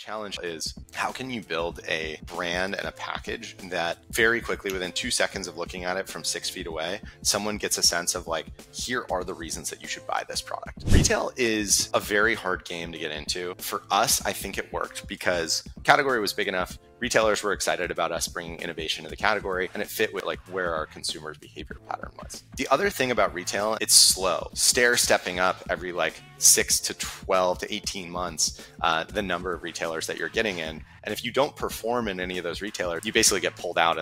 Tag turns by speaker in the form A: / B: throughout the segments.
A: challenge is how can you build a brand and a package that very quickly, within 2 seconds of looking at it from 6 feet away, someone gets a sense of like, here are the reasons that you should buy this product. Retail is a very hard game to get into. For us, I think it worked because category was big enough. Retailers were excited about us bringing innovation to the category, and it fit with like where our consumers' behavior pattern was. The other thing about retail, it's slow. Stair-stepping up every like 6 to 12 to 18 months, the number of retailers that you're getting in. And if you don't perform in any of those retailers, you basically get pulled out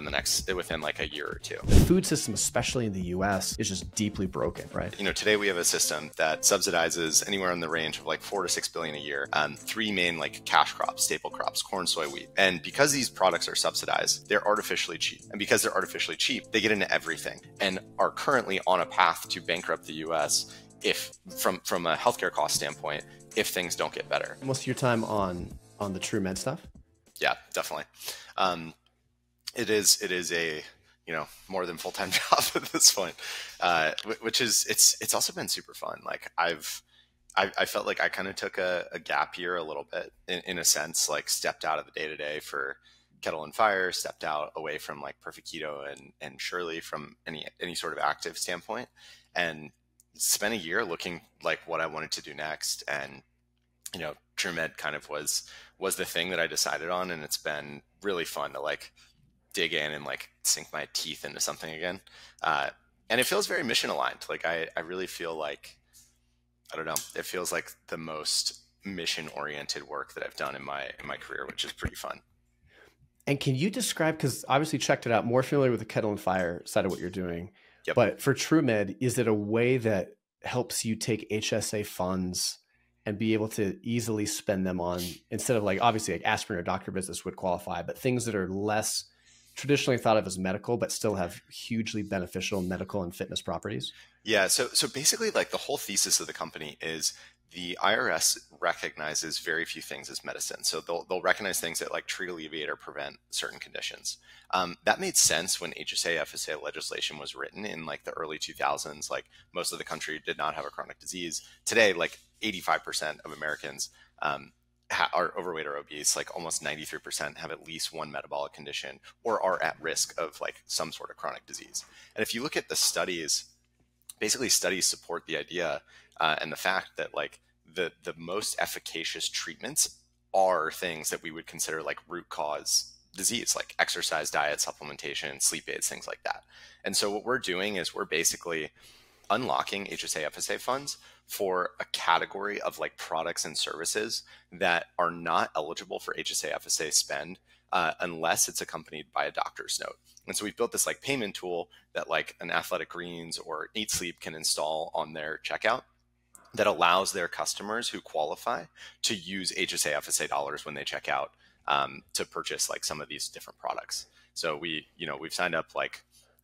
A: within like a year or two.
B: The food system, especially in the US, is just deeply broken, right?
A: Today we have a system that subsidizes anywhere in the range of like $4 to $6 billion a year on 3 main like cash crops, staple crops, corn, soy, wheat. And because these products are subsidized, they're artificially cheap. And because they're artificially cheap, they get into everything and are currently on a path to bankrupt the US if from a healthcare cost standpoint, if things don't get better.
B: Most of your time on the TrueMed stuff?
A: Yeah, definitely. It is a more than full-time job at this point, which is it's also been super fun. Like I felt like I kind of took a gap year a little bit in a sense, like stepped out of the day-to-day for Kettle Fire, stepped out away from like Perfect Keto and Shirley from any sort of active standpoint, and spent a year looking like what I wanted to do next. And TrueMed kind of was the thing that I decided on, and it's been really fun to like dig in and like sink my teeth into something again. And it feels very mission aligned. Like I really feel like, I don't know, it feels like the most mission oriented work that I've done in my career, which is pretty fun.
B: And can you describe, because obviously checked it out, more familiar with the Kettle Fire side of what you're doing.
A: Yep.
B: But for TrueMed, is it a way that helps you take HSA funds and be able to easily spend them on, instead of like, obviously like aspirin or doctor visits would qualify, but things that are less traditionally thought of as medical, but still have hugely beneficial medical and fitness properties?
A: Yeah. So basically like the whole thesis of the company is the IRS recognizes very few things as medicine. So they'll recognize things that like treat, alleviate, or prevent certain conditions. That made sense when HSA FSA legislation was written in like the early 2000s. Like most of the country did not have a chronic disease. Today, like 85% of Americans are overweight or obese. Like almost 93% have at least one metabolic condition or are at risk of like some sort of chronic disease. And if you look at the studies, basically studies support the idea and the fact that like the most efficacious treatments are things that we would consider like root cause disease, like exercise, diet, supplementation, sleep aids, things like that. And so what we're doing is we're basically unlocking HSA FSA funds for a category of like products and services that are not eligible for HSA FSA spend unless it's accompanied by a doctor's note. And so we've built this like payment tool that like an Athletic Greens or Eat Sleep can install on their checkout that allows their customers who qualify to use HSA FSA dollars when they check out to purchase like some of these different products. So we've signed up like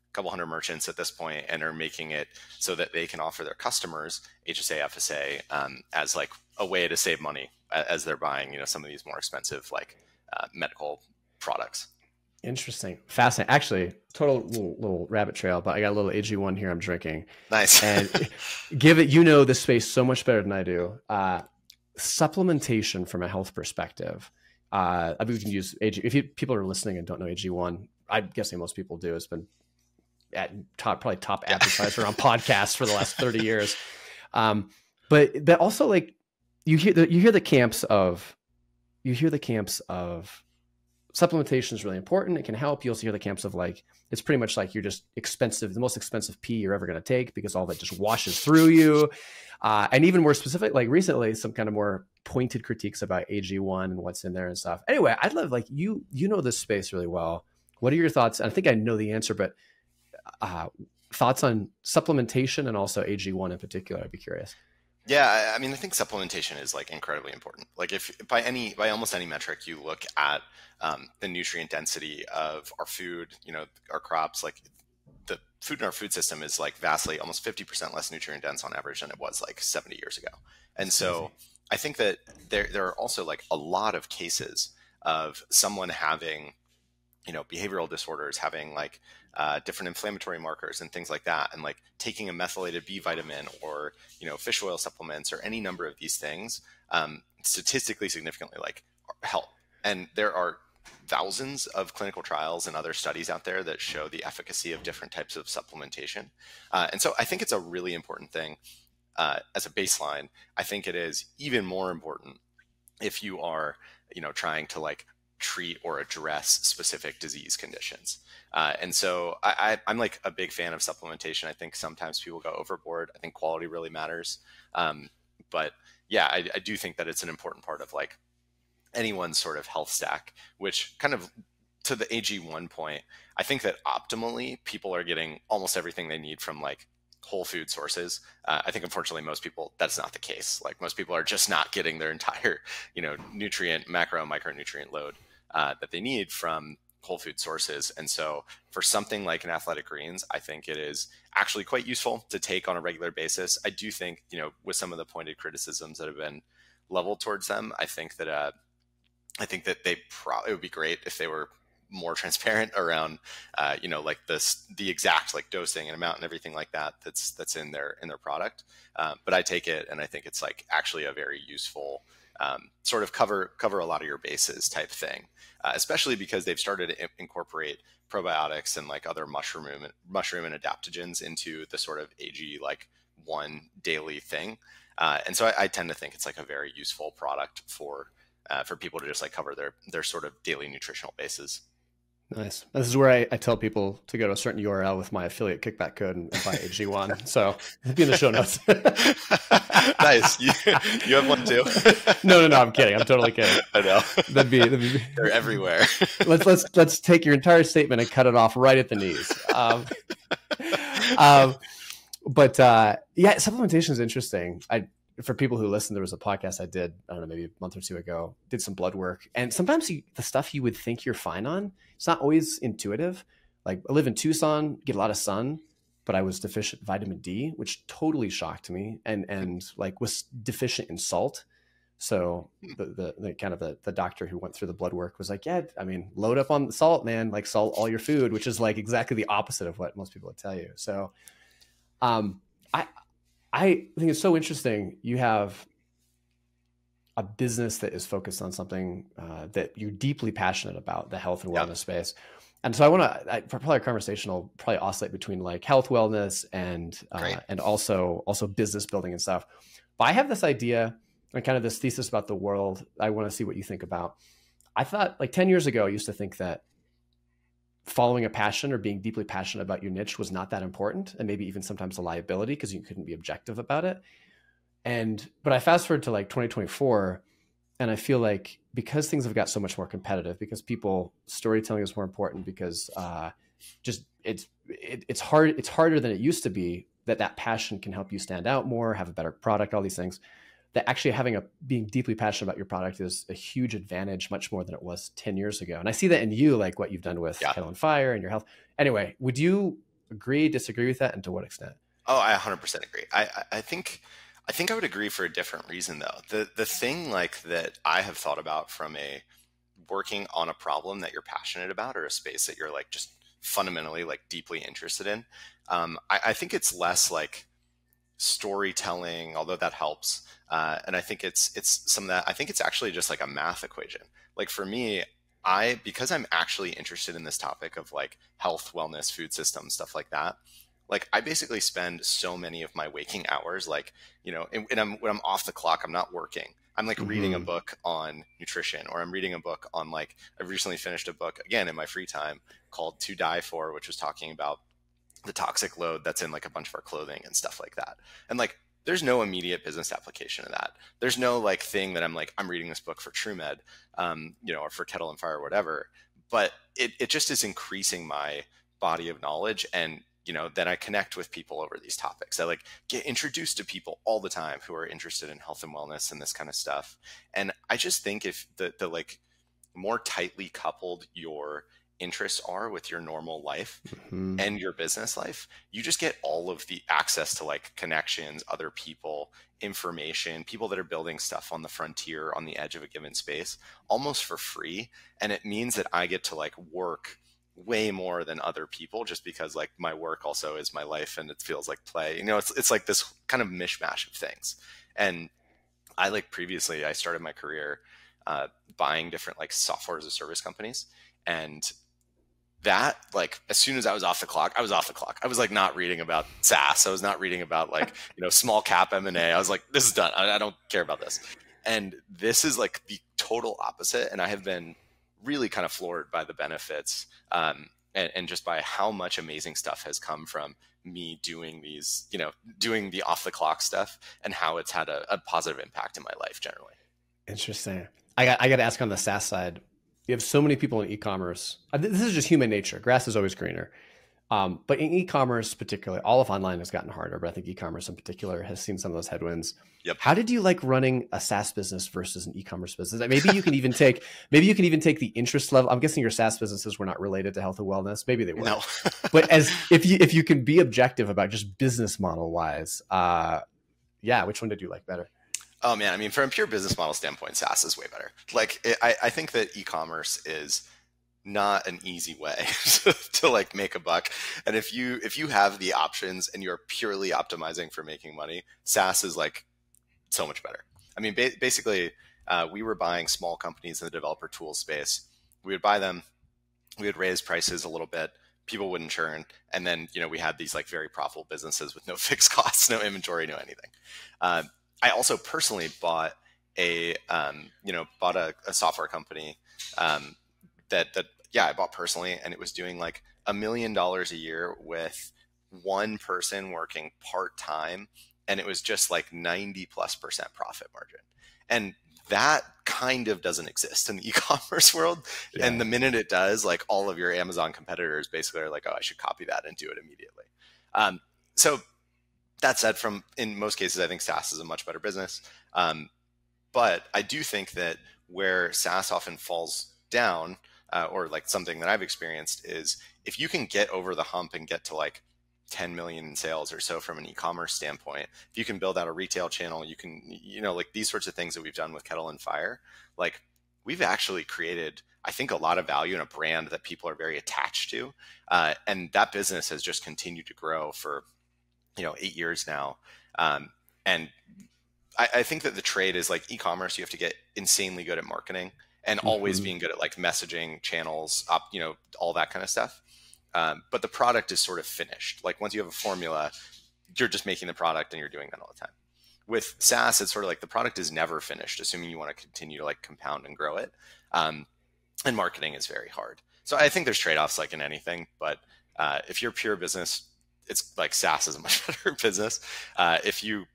A: a couple hundred merchants at this point and are making it so that they can offer their customers HSA FSA as like a way to save money as they're buying, some of these more expensive like medical products.
B: Interesting. Fascinating. Actually, total little rabbit trail, but I got a little AG1 here I'm drinking.
A: Nice.
B: And the space so much better than I do. Supplementation from a health perspective. I mean, we can use AG. If people are listening and don't know AG1, I'm guessing most people do. It's been at probably top advertiser on podcasts for the last 30 years. But also like you hear the camps of supplementation is really important. It can help. You also hear the camps of like, it's pretty much like you're just expensive, the most expensive pee you're ever going to take because all that just washes through you. And even more specific, like recently, some kind of more pointed critiques about AG1 and what's in there and stuff. Anyway, I'd love like, you know this space really well. What are your thoughts? I think I know the answer, but thoughts on supplementation and also AG1 in particular, I'd be curious.
A: Yeah, I mean, I think supplementation is like incredibly important. Like if by almost any metric you look at the nutrient density of our food, our crops, like the food in our food system is like vastly, almost 50% less nutrient dense on average than it was like 70 years ago. And so I think that there are also like a lot of cases of someone having, behavioral disorders, having like different inflammatory markers and things like that. And like taking a methylated B vitamin or, fish oil supplements or any number of these things, statistically significantly like help. And there are thousands of clinical trials and other studies out there that show the efficacy of different types of supplementation. And so I think it's a really important thing as a baseline. I think it is even more important if you are, trying to like treat or address specific disease conditions. And so I'm like a big fan of supplementation. I think sometimes people go overboard. I think quality really matters. But yeah, I do think that it's an important part of like anyone's sort of health stack, which kind of to the AG1 point, I think that optimally people are getting almost everything they need from like whole food sources. I think unfortunately most people, that's not the case. Like most people are just not getting their entire, nutrient, macro, micronutrient load that they need from whole food sources. And so for something like an Athletic Greens, I think it is actually quite useful to take on a regular basis. I do think, with some of the pointed criticisms that have been leveled towards them, I think that it would be great if they were more transparent around, like the exact like dosing and amount and everything like that that's in their product. But I take it, and I think it's like actually a very useful sort of cover a lot of your bases type thing, especially because they've started to incorporate probiotics and like other mushroom and adaptogens into the sort of AG like one daily thing. And so I tend to think it's like a very useful product for people to just like cover their sort of daily nutritional bases.
B: Nice. This is where I tell people to go to a certain URL with my affiliate kickback code and buy AG1. So it'll be in the show notes.
A: Nice. You have one too?
B: No, I'm kidding. I'm totally kidding.
A: I know.
B: That'd be
A: they're everywhere.
B: Let's take your entire statement and cut it off right at the knees. But yeah, supplementation is interesting. For people who listen, there was a podcast I did, I don't know, maybe a month or two ago, did some blood work. And sometimes the stuff you would think you're fine on, it's not always intuitive. Like I live in Tucson, get a lot of sun, but I was deficient vitamin D, which totally shocked me, and like was deficient in salt. So the kind of the doctor who went through the blood work was like, yeah, I mean, load up on the salt, man, like salt all your food, which is like exactly the opposite of what most people would tell you. So I think it's so interesting. You have a business that is focused on something that you're deeply passionate about, the health and wellness space. And so I want to, probably our conversation will probably oscillate between like health, wellness, and also business building and stuff. But I have this idea and kind of this thesis about the world. I want to see what you think about. I thought like 10 years ago, I used to think that following a passion or being deeply passionate about your niche was not that important, and maybe even sometimes a liability because you couldn't be objective about it. But I fast forward to like 2024, and I feel like because things have got so much more competitive, because storytelling is more important, because it's harder than it used to be, that passion can help you stand out more, have a better product, all these things. That actually being deeply passionate about your product is a huge advantage, much more than it was 10 years ago. And I see that in you, like what you've done with Kettle Fire and your health. Anyway, would you agree, disagree with that, and to what extent?
A: Oh, I 100% agree. I think I would agree for a different reason though. The thing like that I have thought about from working on a problem that you're passionate about, or a space that you're like just fundamentally like deeply interested in. I think it's less like storytelling, although that helps. And I think it's some of that. I think it's actually just like a math equation. Like for me, because I'm actually interested in this topic of like health, wellness, food systems, stuff like that. Like I basically spend so many of my waking hours, like, when I'm off the clock, I'm not working. I'm like reading a book on nutrition, or I'm reading a book on like, I've recently finished a book again in my free time called To Die For, which was talking about the toxic load that's in like a bunch of our clothing and stuff like that. And like, there's no immediate business application of that. There's no like thing that I'm like, I'm reading this book for TrueMed, or for Kettle and Fire or whatever. But it just is increasing my body of knowledge. And, then I connect with people over these topics. I like get introduced to people all the time who are interested in health and wellness and this kind of stuff. And I just think if the like more tightly coupled your interests are with your normal life and your business life, you just get all of the access to like connections, other people, information, people that are building stuff on the frontier, on the edge of a given space, almost for free. And it means that I get to like work way more than other people, just because like my work also is my life and it feels like play. It's like this kind of mishmash of things. And I like previously I started my career buying different like software as a service companies. And that, like, as soon as I was off the clock, I was off the clock. I was like not reading about SaaS. I was not reading about like, small cap M&A. I was like, this is done. I don't care about this. And this is like the total opposite. And I have been really kind of floored by the benefits, and just by how much amazing stuff has come from me doing these, doing the off the clock stuff, and how it's had a positive impact in my life generally.
B: Interesting. I got to ask on the SaaS side. You have so many people in e-commerce. This is just human nature. Grass is always greener. But in e-commerce particularly, all of online has gotten harder, but I think e-commerce in particular has seen some of those headwinds.
A: Yep.
B: How did you like running a SaaS business versus an e-commerce business? Maybe you can even take the interest level. I'm guessing your SaaS businesses were not related to health and wellness. Maybe they were.
A: No.
B: But if you can be objective about just business model wise, which one did you like better?
A: Oh man, I mean, from a pure business model standpoint, SaaS is way better. Like, I think that e-commerce is not an easy way to like make a buck. And if you have the options and you're purely optimizing for making money, SaaS is like so much better. I mean, basically, we were buying small companies in the developer tool space. We would buy them, we would raise prices a little bit, people wouldn't churn, and then we had these like very profitable businesses with no fixed costs, no inventory, no anything. I also personally bought a software company that I bought personally, and it was doing like $1 million a year with one person working part-time, and it was just like 90+% profit margin. And that kind of doesn't exist in the e-commerce world. Yeah. And the minute it does, like all of your Amazon competitors basically are like, oh, I should copy that and do it immediately. So that said, in most cases, I think SaaS is a much better business. But I do think that where SaaS often falls down, or like something that I've experienced, is if you can get over the hump and get to like 10 million in sales or so from an e-commerce standpoint, if you can build out a retail channel, you can, like these sorts of things that we've done with Kettle Fire, like we've actually created, I think, a lot of value in a brand that people are very attached to. And that business has just continued to grow for 8 years now. And I think that the trade is like e-commerce, you have to get insanely good at marketing and always being good at like messaging channels, all that kind of stuff. But the product is sort of finished. Like once you have a formula, you're just making the product and you're doing that all the time. With SaaS, it's sort of like the product is never finished, assuming you want to continue to like compound and grow it. And marketing is very hard. So I think there's trade-offs like in anything, but if you're pure business, it's like SaaS is a much better business. If you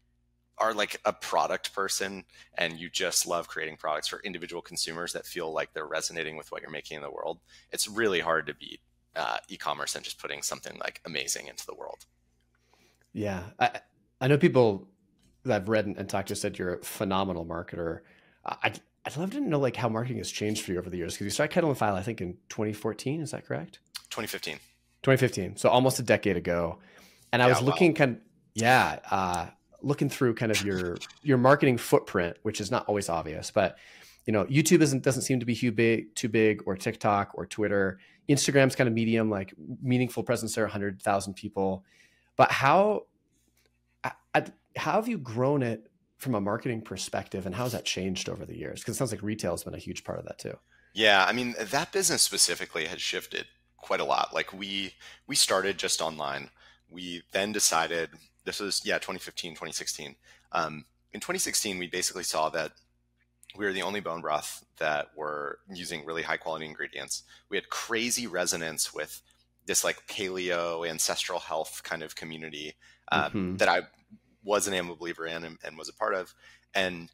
A: are like a product person and you just love creating products for individual consumers that feel like they're resonating with what you're making in the world, it's really hard to beat e-commerce and just putting something like amazing into the world.
B: Yeah. I know people that I've read and talked to said you're a phenomenal marketer. I'd love to know like how marketing has changed for you over the years, because you started Kettle Fire, I think in 2014. Is that correct?
A: 2015.
B: So almost a decade ago. And I was looking looking through kind of your marketing footprint, which is not always obvious, but YouTube doesn't seem to be too big, or TikTok or Twitter. Instagram's kind of medium, like meaningful presence there, 100,000 people. But how have you grown it from a marketing perspective, and how has that changed over the years? Because it sounds like retail has been a huge part of that too.
A: Yeah, I mean, that business specifically has shifted quite a lot. Like we started just online. We then decided, this was 2015, 2016. In 2016, we basically saw that we were the only bone broth that were using really high quality ingredients. We had crazy resonance with this like paleo ancestral health kind of community that I was an animal believer in and was a part of. And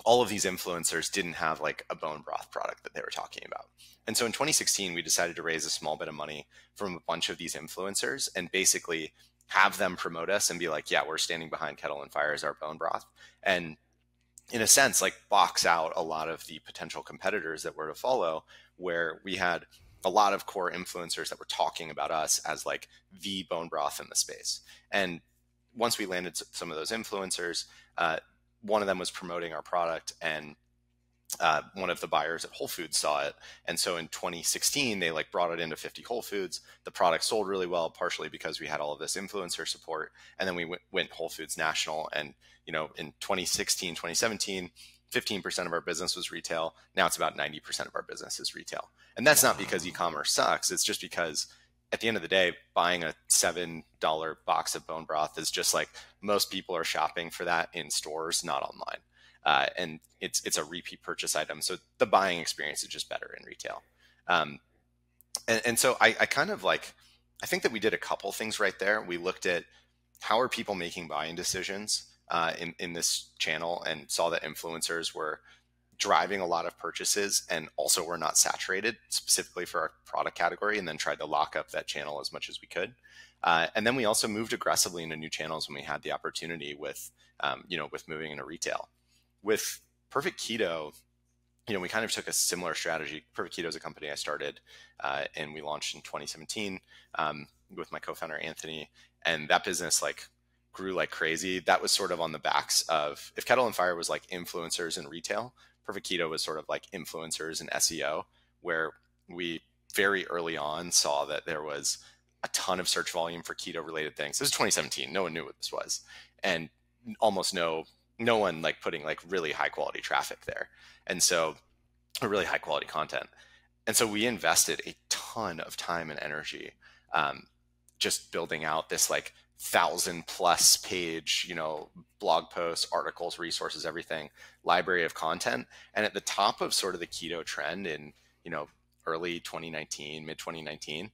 A: all of these influencers didn't have like a bone broth product that they were talking about. And so in 2016, we decided to raise a small bit of money from a bunch of these influencers and basically have them promote us and be like, yeah, we're standing behind Kettle Fire as our bone broth. And in a sense, like box out a lot of the potential competitors that were to follow, where we had a lot of core influencers that were talking about us as like the bone broth in the space. And once we landed some of those influencers, one of them was promoting our product, and one of the buyers at Whole Foods saw it. And so in 2016, they like brought it into 50 Whole Foods. The product sold really well, partially because we had all of this influencer support. And then we went Whole Foods national. And, in 2016, 2017, 15% of our business was retail. Now it's about 90% of our business is retail. And that's not because e-commerce sucks. It's just because at the end of the day, buying a $7 box of bone broth is just like most people are shopping for that in stores, not online. And it's a repeat purchase item. So the buying experience is just better in retail. And so I kind of like, I think that we did a couple things right there. We looked at how are people making buying decisions in this channel, and saw that influencers were driving a lot of purchases and also were not saturated specifically for our product category, and then tried to lock up that channel as much as we could. And then we also moved aggressively into new channels when we had the opportunity with moving into retail. With Perfect Keto, we kind of took a similar strategy. Perfect Keto is a company I started and we launched in 2017 with my co-founder, Anthony. And that business grew like crazy. That was sort of on the backs of, if Kettle Fire was like influencers in retail, Perfect Keto was sort of like influencers in SEO, where we very early on saw that there was a ton of search volume for keto related things. This was 2017. No one knew what this was. And almost no one like putting like really high quality traffic there. And so really high quality content. And so we invested a ton of time and energy just building out this like 1,000+ page, blog posts, articles, resources, everything, library of content. And at the top of sort of the keto trend in, early 2019, mid 2019,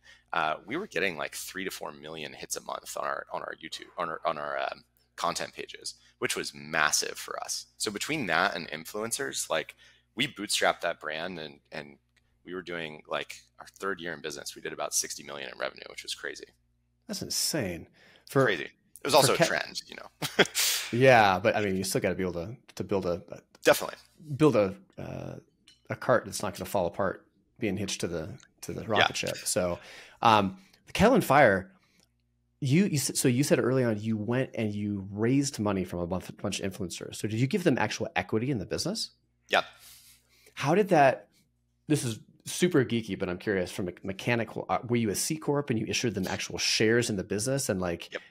A: we were getting like 3 to 4 million hits a month on our YouTube, on our content pages, which was massive for us. So between that and influencers, like we bootstrapped that brand, and we were doing like our third year in business, we did about 60 million in revenue, which was crazy.
B: That's insane.
A: Crazy. It was also a trend,
B: Yeah, but I mean, you still got to be able to build
A: definitely
B: build a cart that's not going to fall apart being hitched to the rocket ship. So, Kettle Fire, you said early on you went and you raised money from a bunch of influencers. So did you give them actual equity in the business?
A: Yeah.
B: How did that? This is super geeky, but I'm curious from a mechanical, were you a C Corp and you issued them actual shares in the business, and like,
A: yep.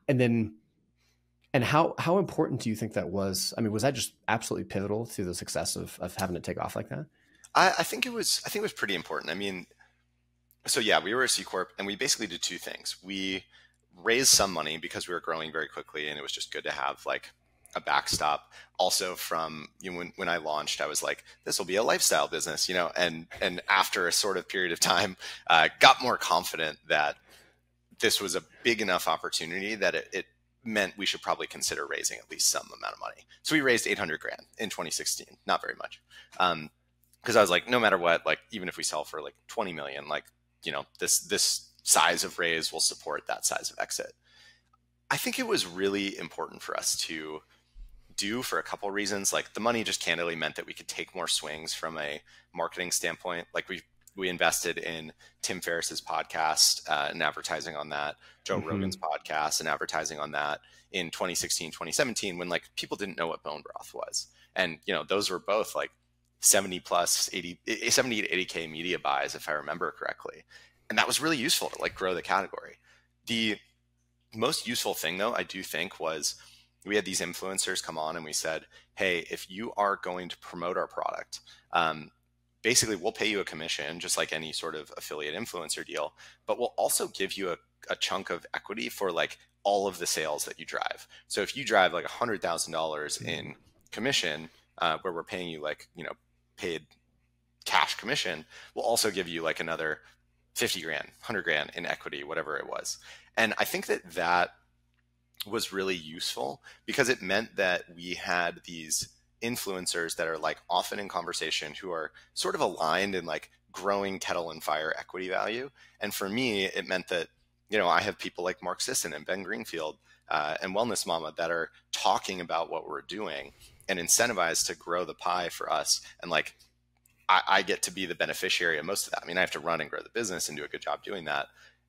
B: And how important do you think that was? I mean, was that just absolutely pivotal to the success of having it take off like that?
A: I think it was pretty important. I mean, so yeah, we were a C Corp, and we basically did two things. We raised some money because we were growing very quickly, and it was just good to have like a backstop. Also from, when I launched, I was like, this will be a lifestyle business, and after a sort of period of time, got more confident that this was a big enough opportunity that it meant we should probably consider raising at least some amount of money. So we raised 800 grand in 2016, not very much. Cause I was like, no matter what, like, even if we sell for like 20 million, like, this size of raise will support that size of exit. I think it was really important for us to do for a couple of reasons. Like the money just candidly meant that we could take more swings from a marketing standpoint. Like we invested in Tim Ferriss's podcast and advertising on that, Joe Rogan's podcast and advertising on that in 2016, 2017, when like people didn't know what bone broth was. And, those were both like 70 to 80K media buys, if I remember correctly. And that was really useful to like grow the category. The most useful thing though, I do think, was we had these influencers come on and we said, hey, if you are going to promote our product, basically we'll pay you a commission, just like any sort of affiliate influencer deal, but we'll also give you a chunk of equity for like all of the sales that you drive. So if you drive like $100,000 in commission, where we're paying you like, paid cash commission, we'll also give you like another 50 grand, 100 grand in equity, whatever it was. And I think that was really useful because it meant that we had these influencers that are like often in conversation who are sort of aligned in like growing Kettle Fire equity value. And for me, it meant that, I have people like Mark Sisson and Ben Greenfield and Wellness Mama that are talking about what we're doing and incentivized to grow the pie for us. And like, I get to be the beneficiary of most of that. I mean, I have to run and grow the business and do a good job doing that.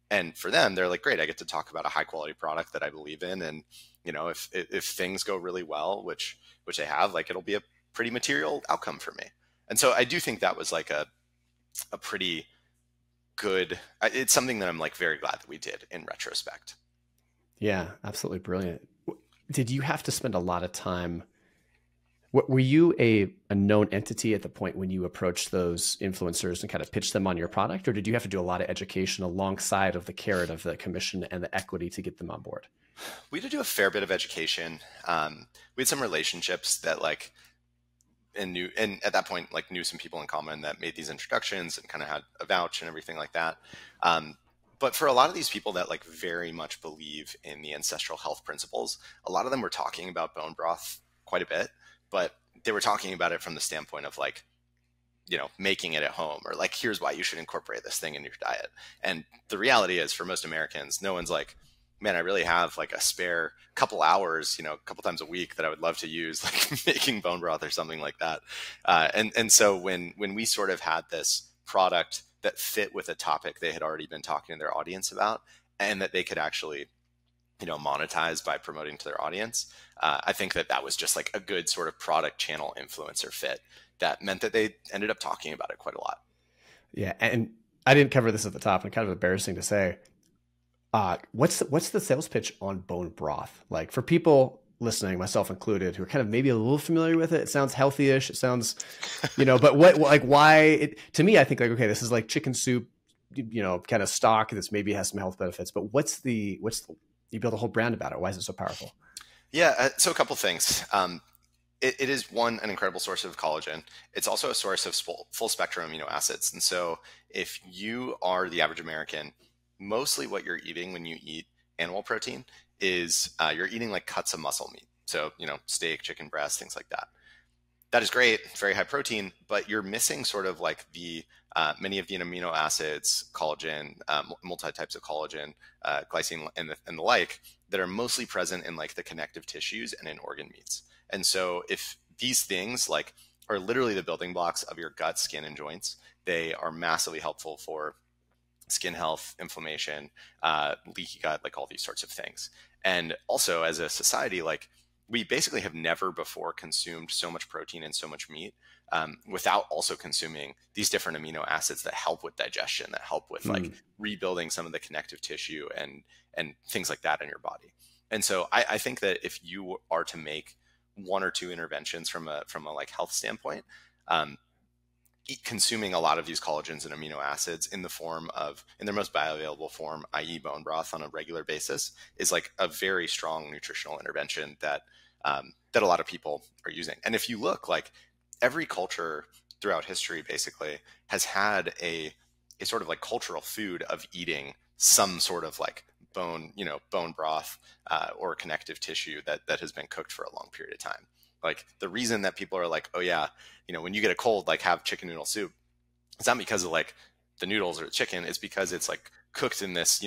A: And for them, they're like, great, I get to talk about a high quality product that I believe in. And, if things go really well, which they have, like, it'll be a pretty material outcome for me. And so I do think that was like a pretty good, it's something that I'm like very glad that we did in retrospect.
B: Yeah, absolutely brilliant. Did you have to spend a lot of time Were you a known entity at the point when you approached those influencers and kind of pitched them on your product, or did you have to do a lot of education alongside of the carrot of the commission and the equity to get them on board?
A: We had to do a fair bit of education. We had some relationships that and at that point knew some people in common that made these introductions and kind of had a vouch and everything like that. But for a lot of these people that very much believe in the ancestral health principles, a lot of them were talking about bone broth quite a bit, but they were talking about it from the standpoint of making it at home, or here's why you should incorporate this thing in your diet. And the reality is, for most Americans, no one's like, man, I really have a spare couple hours, a couple times a week that I would love to use making bone broth or something like that. And so when we sort of had this product that fit with a topic they had already been talking to their audience about, and that they could actually monetize by promoting to their audience, I think that was just a good sort of product channel influencer fit that meant that they ended up talking about it quite a lot.
B: Yeah. And I didn't cover this at the top, and kind of embarrassing to say, what's the sales pitch on bone broth? For people listening, myself included, who are kind of maybe a little familiar with it, it sounds healthy-ish. It sounds, but why to me, I think okay, this is chicken soup, kind of stock. This maybe has some health benefits, but you build a whole brand about it. Why is it so powerful?
A: Yeah. So a couple things. It is, one, an incredible source of collagen. It's also a source of full spectrum amino acids. And so if you are the average American, mostly what you're eating when you eat animal protein is you're eating cuts of muscle meat. So, steak, chicken breast, things like that. That is great. It's very high protein, but you're missing sort of the many of the amino acids, collagen, multi-types of collagen, glycine, and the like, that are mostly present in the connective tissues and in organ meats. And so if these things are literally the building blocks of your gut, skin, and joints, they are massively helpful for skin health, inflammation, leaky gut, all these sorts of things. And also, as a society, we basically have never before consumed so much protein and so much meat without also consuming these different amino acids that help with digestion, that help with rebuilding some of the connective tissue and things like that in your body. And so I think that if you are to make one or two interventions from a health standpoint, consuming a lot of these collagens and amino acids in their most bioavailable form, i.e. bone broth, on a regular basis, is a very strong nutritional intervention that a lot of people are using. And if you look, every culture throughout history basically has had a sort of cultural food of eating some sort of bone broth or connective tissue that has been cooked for a long period of time. The reason that people are oh yeah, when you get a cold, have chicken noodle soup, it's not because of the noodles or the chicken. It's because it's cooked in this,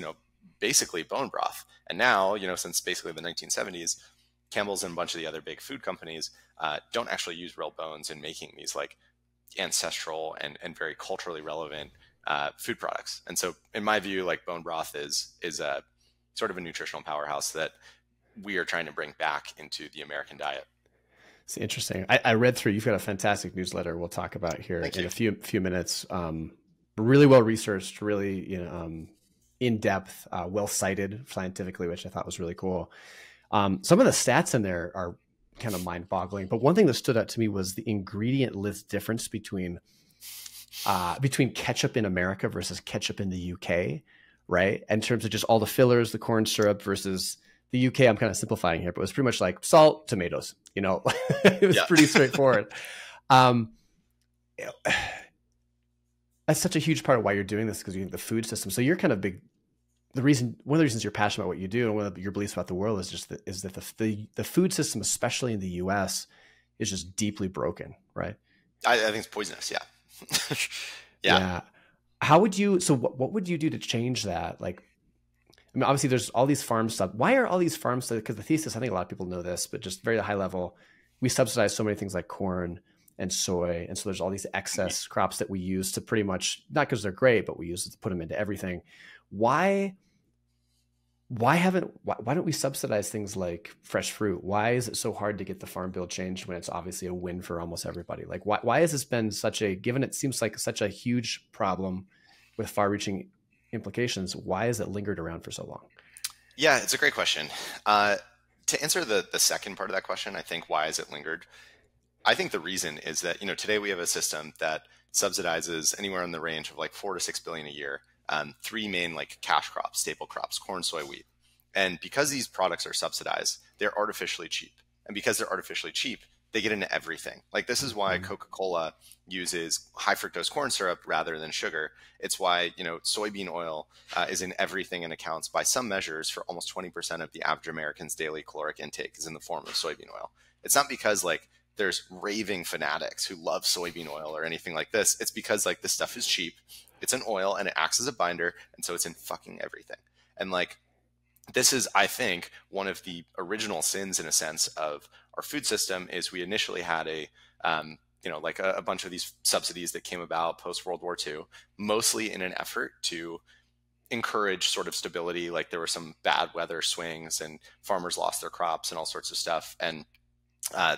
A: basically bone broth. And now, since basically the 1970s, Campbell's and a bunch of the other big food companies don't actually use real bones in making these ancestral and very culturally relevant food products. And so in my view, bone broth is a sort of a nutritional powerhouse that we are trying to bring back into the American diet.
B: It's interesting. I read through, you've got a fantastic newsletter we'll talk about here in a few minutes. Really well researched, really in depth, well cited scientifically, which I thought was really cool. Some of the stats in there are kind of mind boggling, but one thing that stood out to me was the ingredient list difference between ketchup in America versus ketchup in the UK, right? In terms of just all the fillers, the corn syrup versus the UK. I'm kind of simplifying here, but it was pretty much salt, tomatoes, it was pretty straightforward. That's such a huge part of why you're doing this, because you think the food system. So you're kind of big. One of the reasons you're passionate about what you do and one of your beliefs about the world is just that the food system, especially in the US, is just deeply broken, right?
A: I think it's poisonous. Yeah.
B: Yeah. How would you, so what would you do to change that? Obviously there's all these farm stuff. Why are all these farms? Because the thesis, I think a lot of people know this, but just very high level, we subsidize so many things like corn and soy. And so there's all these excess crops that we use to pretty much, not because they're great, but we use it to put them into everything. Why don't we subsidize things like fresh fruit? Why is it so hard to get the farm bill changed when it's obviously a win for almost everybody? Why has this been given it seems like such a huge problem with far reaching implications, why has it lingered around for so long?
A: Yeah, it's a great question. To answer the second part of that question, I think why has it lingered? I think the reason is that, today we have a system that subsidizes anywhere in the range of like 4 to 6 billion a year, three main like cash crops, staple crops, corn, soy, wheat. And because these products are subsidized, they're artificially cheap. And because they're artificially cheap, they get into everything. Like this is why Coca-Cola uses high fructose corn syrup rather than sugar. It's why, soybean oil is in everything and accounts by some measures for almost 20% of the average American's daily caloric intake is in the form of soybean oil. It's not because like there's raving fanatics who love soybean oil or anything like this. It's because like this stuff is cheap. It's an oil and it acts as a binder. And so it's in fucking everything. And like, this is, I think, one of the original sins in a sense of our food system is we initially had a bunch of these subsidies that came about post World War II, mostly in an effort to encourage sort of stability. Like there were some bad weather swings and farmers lost their crops and all sorts of stuff. And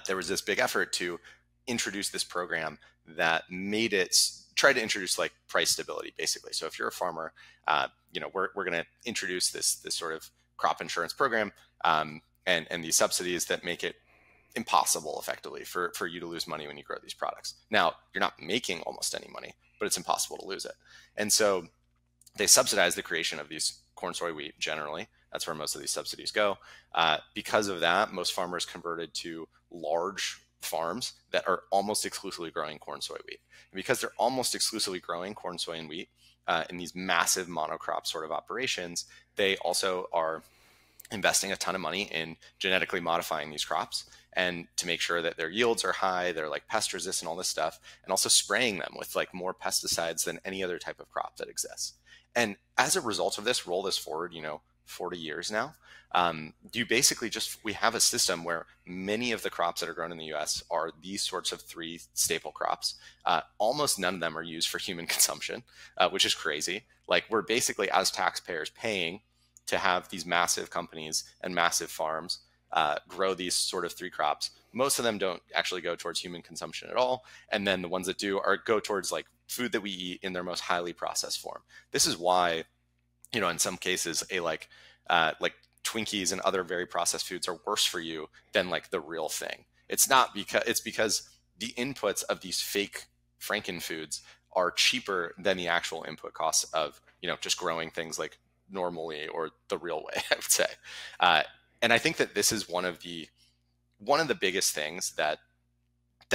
A: there was this big effort to introduce this program that made it try to introduce like price stability, basically. So if you're a farmer, we're going to introduce this sort of crop insurance program and these subsidies that make it impossible effectively for you to lose money when you grow these products. Now, you're not making almost any money, but it's impossible to lose it. And so they subsidize the creation of these corn, soy, wheat generally. That's where most of these subsidies go. Because of that, most farmers converted to large farms that are almost exclusively growing corn, soy, wheat. And because they're almost exclusively growing corn, soy, and wheat in these massive monocrop sort of operations, they also are investing a ton of money in genetically modifying these crops and to make sure that their yields are high, they're like pest resistant, all this stuff, and also spraying them with like more pesticides than any other type of crop that exists. And as a result of this, roll this forward, 40 years now, you basically we have a system where many of the crops that are grown in the US are these sorts of three staple crops. Almost none of them are used for human consumption, which is crazy. Like we're basically as taxpayers paying to have these massive companies and massive farms grow these sort of three crops. Most of them don't actually go towards human consumption at all. And then the ones that do go towards like food that we eat in their most highly processed form. This is why, in some cases, like Twinkies and other very processed foods are worse for you than like the real thing. It's because the inputs of these fake Franken foods are cheaper than the actual input costs of, just growing things like normally or the real way, I would say. And I think that this is one of the biggest things that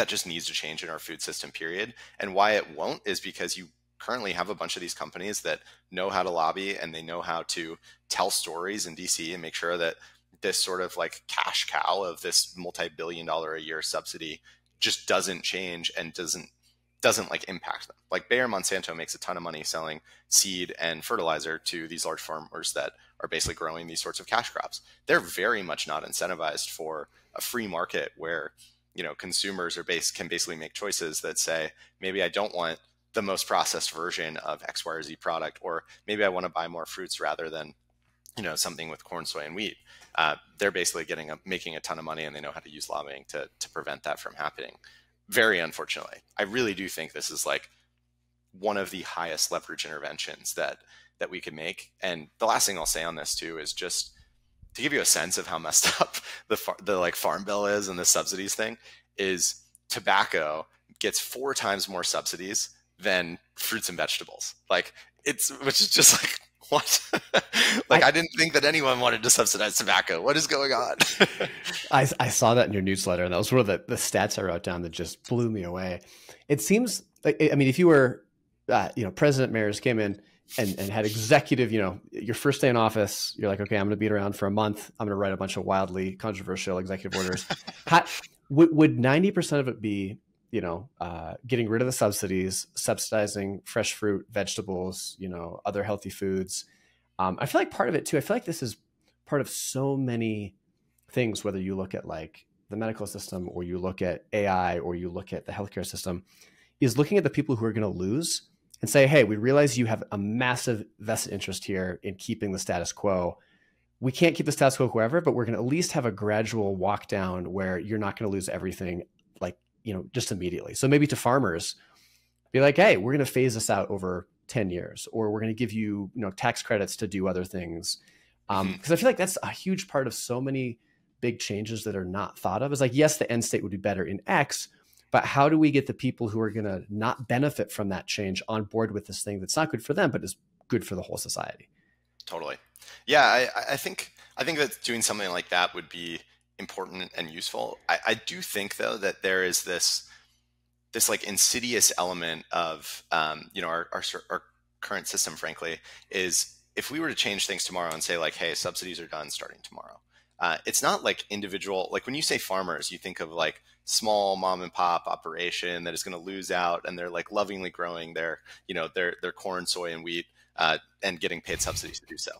A: just needs to change in our food system, period. And why it won't is because you currently have a bunch of these companies that know how to lobby and they know how to tell stories in DC and make sure that this sort of like cash cow of this multi-billion-dollar a year subsidy just doesn't change and doesn't like impact them. Like Bayer Monsanto makes a ton of money selling seed and fertilizer to these large farmers that are basically growing these sorts of cash crops. They're very much not incentivized for a free market where, consumers can basically make choices that say, maybe I don't want the most processed version of X, Y, or Z product, or maybe I want to buy more fruits rather than, something with corn, soy, and wheat. They're basically making a ton of money, and they know how to use lobbying to prevent that from happening. Very unfortunately, I really do think this is like one of the highest leverage interventions that we could make. And the last thing I'll say on this too is just to give you a sense of how messed up the like farm bill is and the subsidies thing is tobacco gets 4 times more subsidies than fruits and vegetables. Which is just like, what? I didn't think that anyone wanted to subsidize tobacco. What is going on?
B: I saw that in your newsletter, and that was one of the stats I wrote down that just blew me away. It seems like, if you were, President Mayors came in and had executive, your first day in office, you're like, okay, I'm going to beat around for a month. I'm going to write a bunch of wildly controversial executive orders. Would 90% of it be, getting rid of the subsidies, subsidizing fresh fruit, vegetables, other healthy foods? I feel like part of it too, I feel like this is part of so many things, whether you look at like the medical system or you look at AI or you look at the healthcare system, is looking at the people who are going to lose and say, hey, we realize you have a massive vested interest here in keeping the status quo. We can't keep the status quo forever, but we're going to at least have a gradual walk down where you're not going to lose everything just immediately. So maybe to farmers, be like, hey, we're going to phase this out over 10 years, or we're going to give you, tax credits to do other things. Because I feel like that's a huge part of so many big changes that are not thought of. Is like, yes, the end state would be better in X, but how do we get the people who are going to not benefit from that change on board with this thing that's not good for them, but is good for the whole society?
A: Totally. Yeah, I think that doing something like that would be important and useful. I do think though that there is this like insidious element of our current system, frankly, is if we were to change things tomorrow and say like, hey, subsidies are done starting tomorrow. It's not like individual, like when you say farmers, you think of like small mom and pop operation that is going to lose out, and they're like lovingly growing their corn, soy, and wheat, and getting paid subsidies to do so.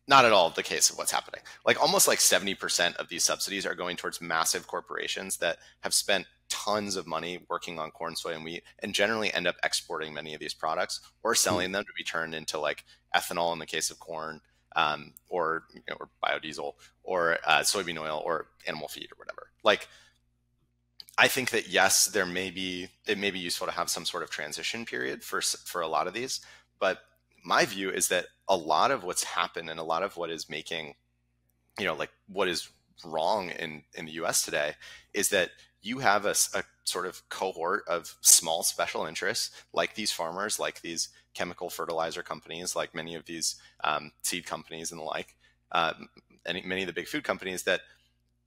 A: Not at all the case of what's happening. Like almost like 70% of these subsidies are going towards massive corporations that have spent tons of money working on corn, soy, and wheat, and generally end up exporting many of these products or selling them to be turned into like ethanol in the case of corn, or biodiesel, or soybean oil, or animal feed, or whatever. Like, I think that yes, it may be useful to have some sort of transition period for a lot of these, but my view is that a lot of what's happened and a lot of what is making, like what is wrong in the US today is that you have a sort of cohort of small special interests, like these farmers, like these chemical fertilizer companies, like many of these seed companies and the like, and many of the big food companies, that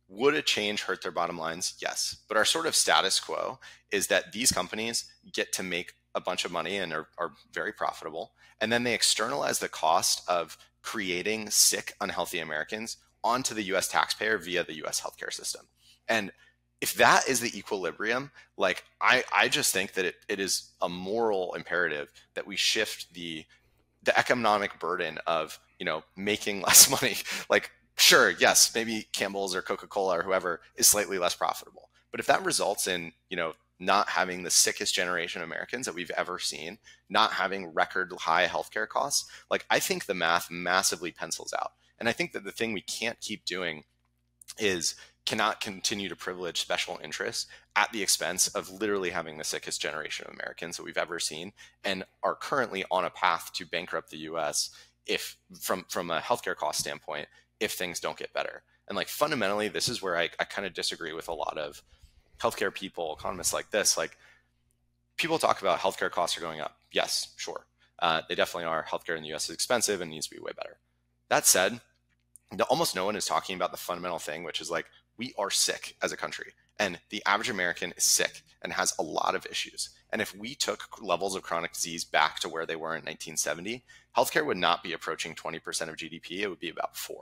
A: would a change hurt their bottom lines? Yes. But our sort of status quo is that these companies get to make a bunch of money and are very profitable. And then they externalize the cost of creating sick, unhealthy Americans onto the US taxpayer via the US healthcare system. And if that is the equilibrium, like I just think that it is a moral imperative that we shift the economic burden of, making less money. Like, sure, yes, maybe Campbell's or Coca-Cola or whoever is slightly less profitable. But if that results in, not having the sickest generation of Americans that we've ever seen, not having record high healthcare costs, like I think the math massively pencils out. And I think that the thing we can't keep doing is cannot continue to privilege special interests at the expense of literally having the sickest generation of Americans that we've ever seen, and are currently on a path to bankrupt the US if from a healthcare cost standpoint, if things don't get better. And like fundamentally, this is where I kind of disagree with a lot of healthcare people, economists like this. Like, people talk about healthcare costs are going up. Yes, sure. They definitely are. Healthcare in the US is expensive and needs to be way better. That said, almost no one is talking about the fundamental thing, which is like, we are sick as a country, and the average American is sick and has a lot of issues. And if we took levels of chronic disease back to where they were in 1970, healthcare would not be approaching 20% of GDP. It would be about 4%.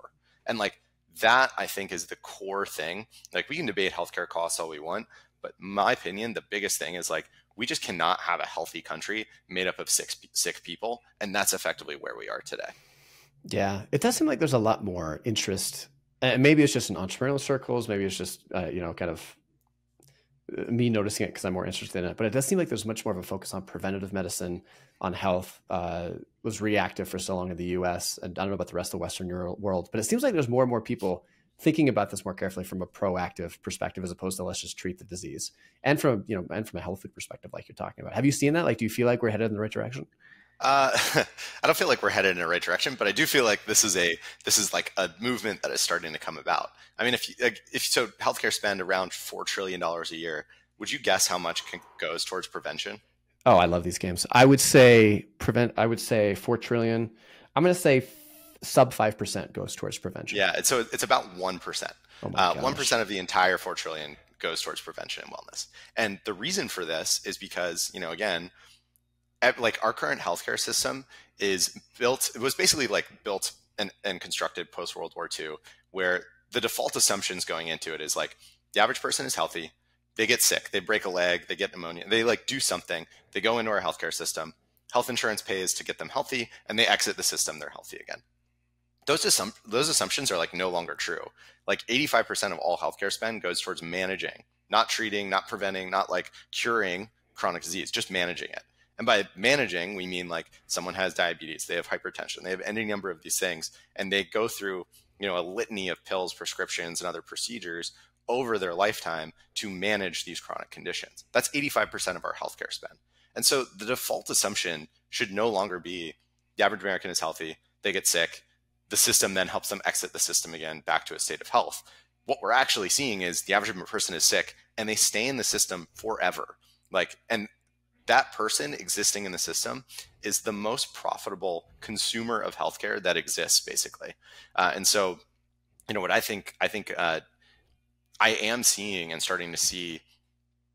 A: And like, that I think is the core thing. Like, we can debate healthcare costs all we want, but in my opinion, the biggest thing is like, we just cannot have a healthy country made up of sick people. And that's effectively where we are today.
B: Yeah. It does seem like there's a lot more interest, and maybe it's just in entrepreneurial circles. Maybe it's just, kind of me noticing it because I'm more interested in it, but it does seem like there's much more of a focus on preventative medicine, on health. Was reactive for so long in the US, and I don't know about the rest of the Western world, but it seems like there's more and more people thinking about this more carefully from a proactive perspective, as opposed to let's just treat the disease, and from a health food perspective, like you're talking about. Have you seen that? Like, do you feel like we're headed in the right direction?
A: I don't feel like we're headed in the right direction, but I do feel like this is like a movement that is starting to come about. I mean, if healthcare spend around $4 trillion a year, would you guess how much goes towards prevention?
B: Oh, I love these games. I would say 4 trillion. I'm going to say sub 5% goes towards prevention.
A: Yeah. So it's about 1%.
B: Oh my gosh.
A: 1% of the entire 4 trillion goes towards prevention and wellness. And the reason for this is because, again, like our current healthcare system is built, it was basically like built and constructed post World War II, where the default assumptions going into it is like, the average person is healthy. They get sick, they break a leg, they get pneumonia, they like do something, they go into our healthcare system, health insurance pays to get them healthy, and they exit the system, they're healthy again. Those assumptions are like no longer true. Like 85% of all healthcare spend goes towards managing, not treating, not preventing, not like curing chronic disease, just managing it. And by managing, we mean like someone has diabetes, they have hypertension, they have any number of these things, and they go through, a litany of pills, prescriptions, and other procedures over their lifetime to manage these chronic conditions. That's 85% of our healthcare spend. And so the default assumption should no longer be the average American is healthy, they get sick, the system then helps them exit the system again back to a state of health. what we're actually seeing is the average person is sick and they stay in the system forever. And that person existing in the system is the most profitable consumer of healthcare that exists, basically. And so, what I think I am seeing and starting to see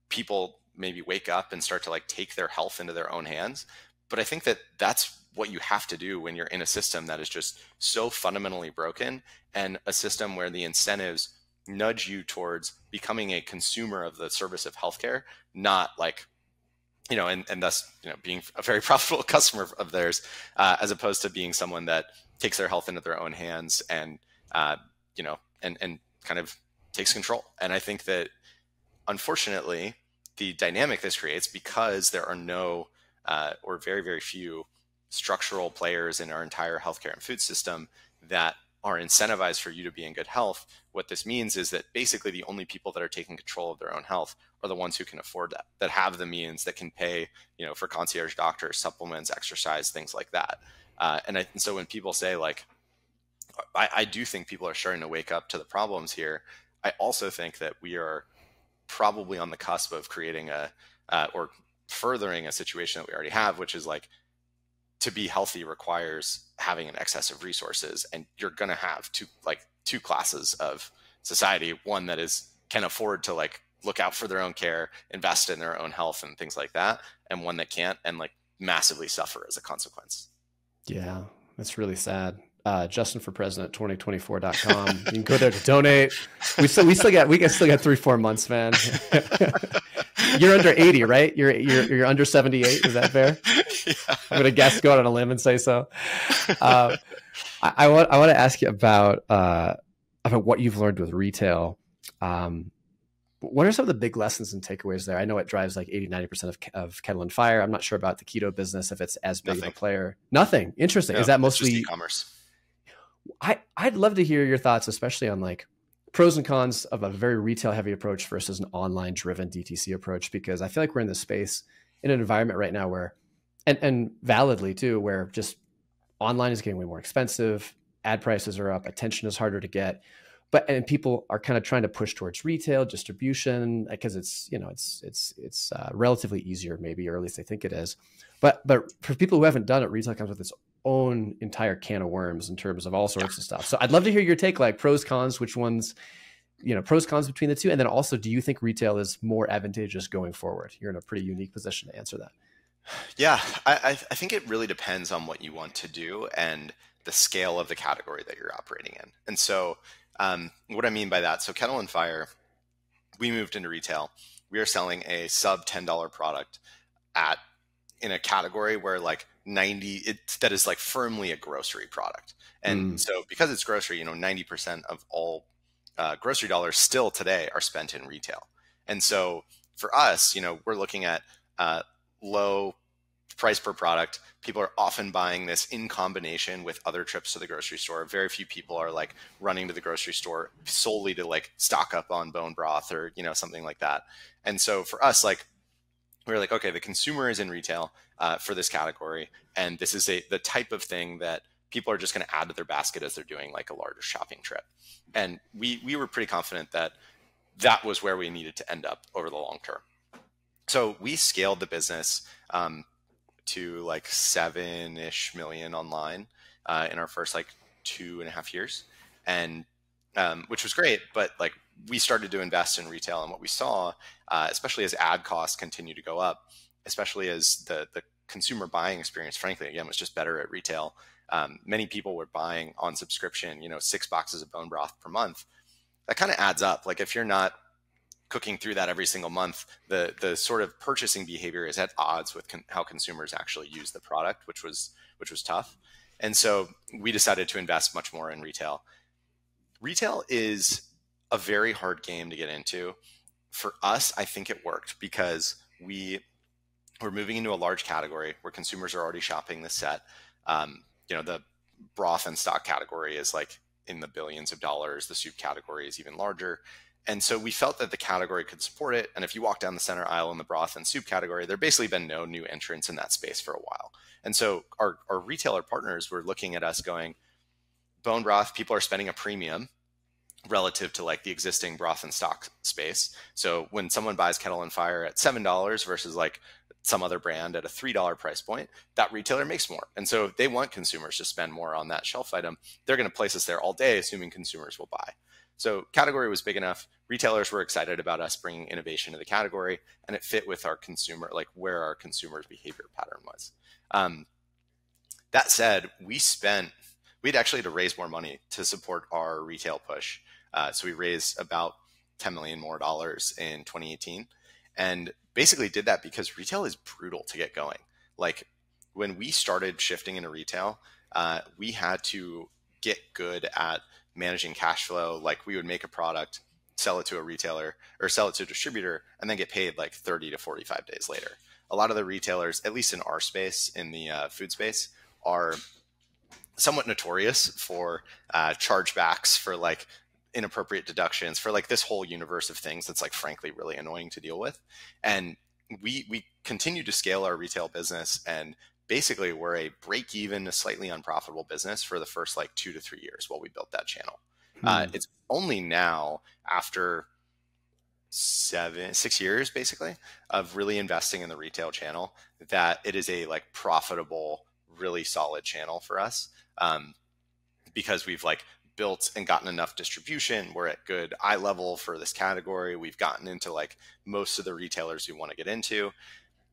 A: people maybe wake up and start to take their health into their own hands. But I think that that's what you have to do when you're in a system that is just so fundamentally broken, and a system where the incentives nudge you towards becoming a consumer of the service of healthcare, not and thus, being a very profitable customer of theirs, as opposed to being someone that takes their health into their own hands and, and kind of takes control. And I think that, unfortunately, the dynamic this creates, because there are no or very, very few structural players in our entire healthcare and food system that are incentivized for you to be in good health. What this means is that basically the only people that are taking control of their own health are the ones who can afford that have the means, that can pay, for concierge doctors, supplements, exercise, things like that. And so when people say I do think people are starting to wake up to the problems here. I also think that we are probably on the cusp of creating or furthering a situation that we already have, which is to be healthy requires having an excess of resources, and you're going to have two classes of society: one that can afford to look out for their own care, invest in their own health and things like that, and one that can't, and massively suffer as a consequence.
B: Yeah, that's really sad. JustinForPresident2024.com. You can go there to donate. We still got 3-4 months, man. You're under 80, right? You're under 78. Is that fair?
A: Yeah.
B: I'm gonna go out on a limb and say so. I want to ask you about what you've learned with retail. What are some of the big lessons and takeaways there? I know it drives 80-90% of Kettle Fire. I'm not sure about the keto business, if it's as big of a player. Nothing. Interesting.
A: No,
B: is that mostly
A: e-commerce?
B: I'd love to hear your thoughts, especially on pros and cons of a very retail heavy approach versus an online driven DTC approach, because I feel like we're in this space, in an environment right now where, and validly too, where just online is getting way more expensive, ad prices are up, attention is harder to get, and people are kind of trying to push towards retail distribution because it's relatively easier, maybe, or at least they think it is. But for people who haven't done it, retail comes with its own entire can of worms in terms of all sorts of stuff. So I'd love to hear your take, pros, cons, which ones, pros, cons between the two. And then also, do you think retail is more advantageous going forward? You're in a pretty unique position to answer that.
A: Yeah, I think it really depends on what you want to do and the scale of the category that you're operating in. And so what I mean by that, so Kettle Fire, we moved into retail. We are selling a sub $10 product in a category where that is firmly a grocery product. And so because it's grocery, 90% of all grocery dollars still today are spent in retail. And so for us, we're looking at low price per product. People are often buying this in combination with other trips to the grocery store. Very few people are running to the grocery store solely to stock up on bone broth or, something like that. And so for us, we're okay, the consumer is in retail for this category. And this is the type of thing that people are just going to add to their basket as they're doing a larger shopping trip. And we were pretty confident that that was where we needed to end up over the long term. So we scaled the business to 7-ish million online in our first 2.5 years, and which was great. But we started to invest in retail, and what we saw, especially as ad costs continue to go up, especially as the consumer buying experience, frankly, again, was just better at retail. Many people were buying on subscription, 6 boxes of bone broth per month. That kind of adds up. If you're not cooking through that every single month, the sort of purchasing behavior is at odds with how consumers actually use the product, which was tough. And so we decided to invest much more in retail. Retail is a very hard game to get into. For us, I think it worked because we're moving into a large category where consumers are already shopping this set. The broth and stock category is in the billions of dollars. The soup category is even larger. And so we felt that the category could support it. And if you walk down the center aisle in the broth and soup category, there basically been no new entrants in that space for a while. And so our retailer partners were looking at us going, bone broth, people are spending a premium relative to like the existing broth and stock space. So when someone buys Kettle and Fire at $7 versus like some other brand at a $3 price point, that retailer makes more. And so if they want consumers to spend more on that shelf item, they're going to place us there all day, assuming consumers will buy. So category was big enough. Retailers were excited about us bringing innovation to the category, and it fit with our consumer, like where our consumers' behavior pattern was. That said, we'd actually had to raise more money to support our retail push. So we raised about $10 million more in 2018, and basically did that because retail is brutal to get going. Like when we started shifting into retail, we had to get good at managing cash flow. Like we would make a product, sell it to a retailer or sell it to a distributor, and then get paid like 30 to 45 days later. A lot of the retailers, at least in our space, in the food space, are somewhat notorious for chargebacks, for like inappropriate deductions, for like this whole universe of things that's like frankly really annoying to deal with. And we continue to scale our retail business, and basically we're a break even, a slightly unprofitable business for the first like 2 to 3 years while we built that channel. It's only now, after 6 years basically of really investing in the retail channel, that it is a like profitable, really solid channel for us, because we've like built and gotten enough distribution. We're at good eye level for this category. We've gotten into like most of the retailers we want to get into.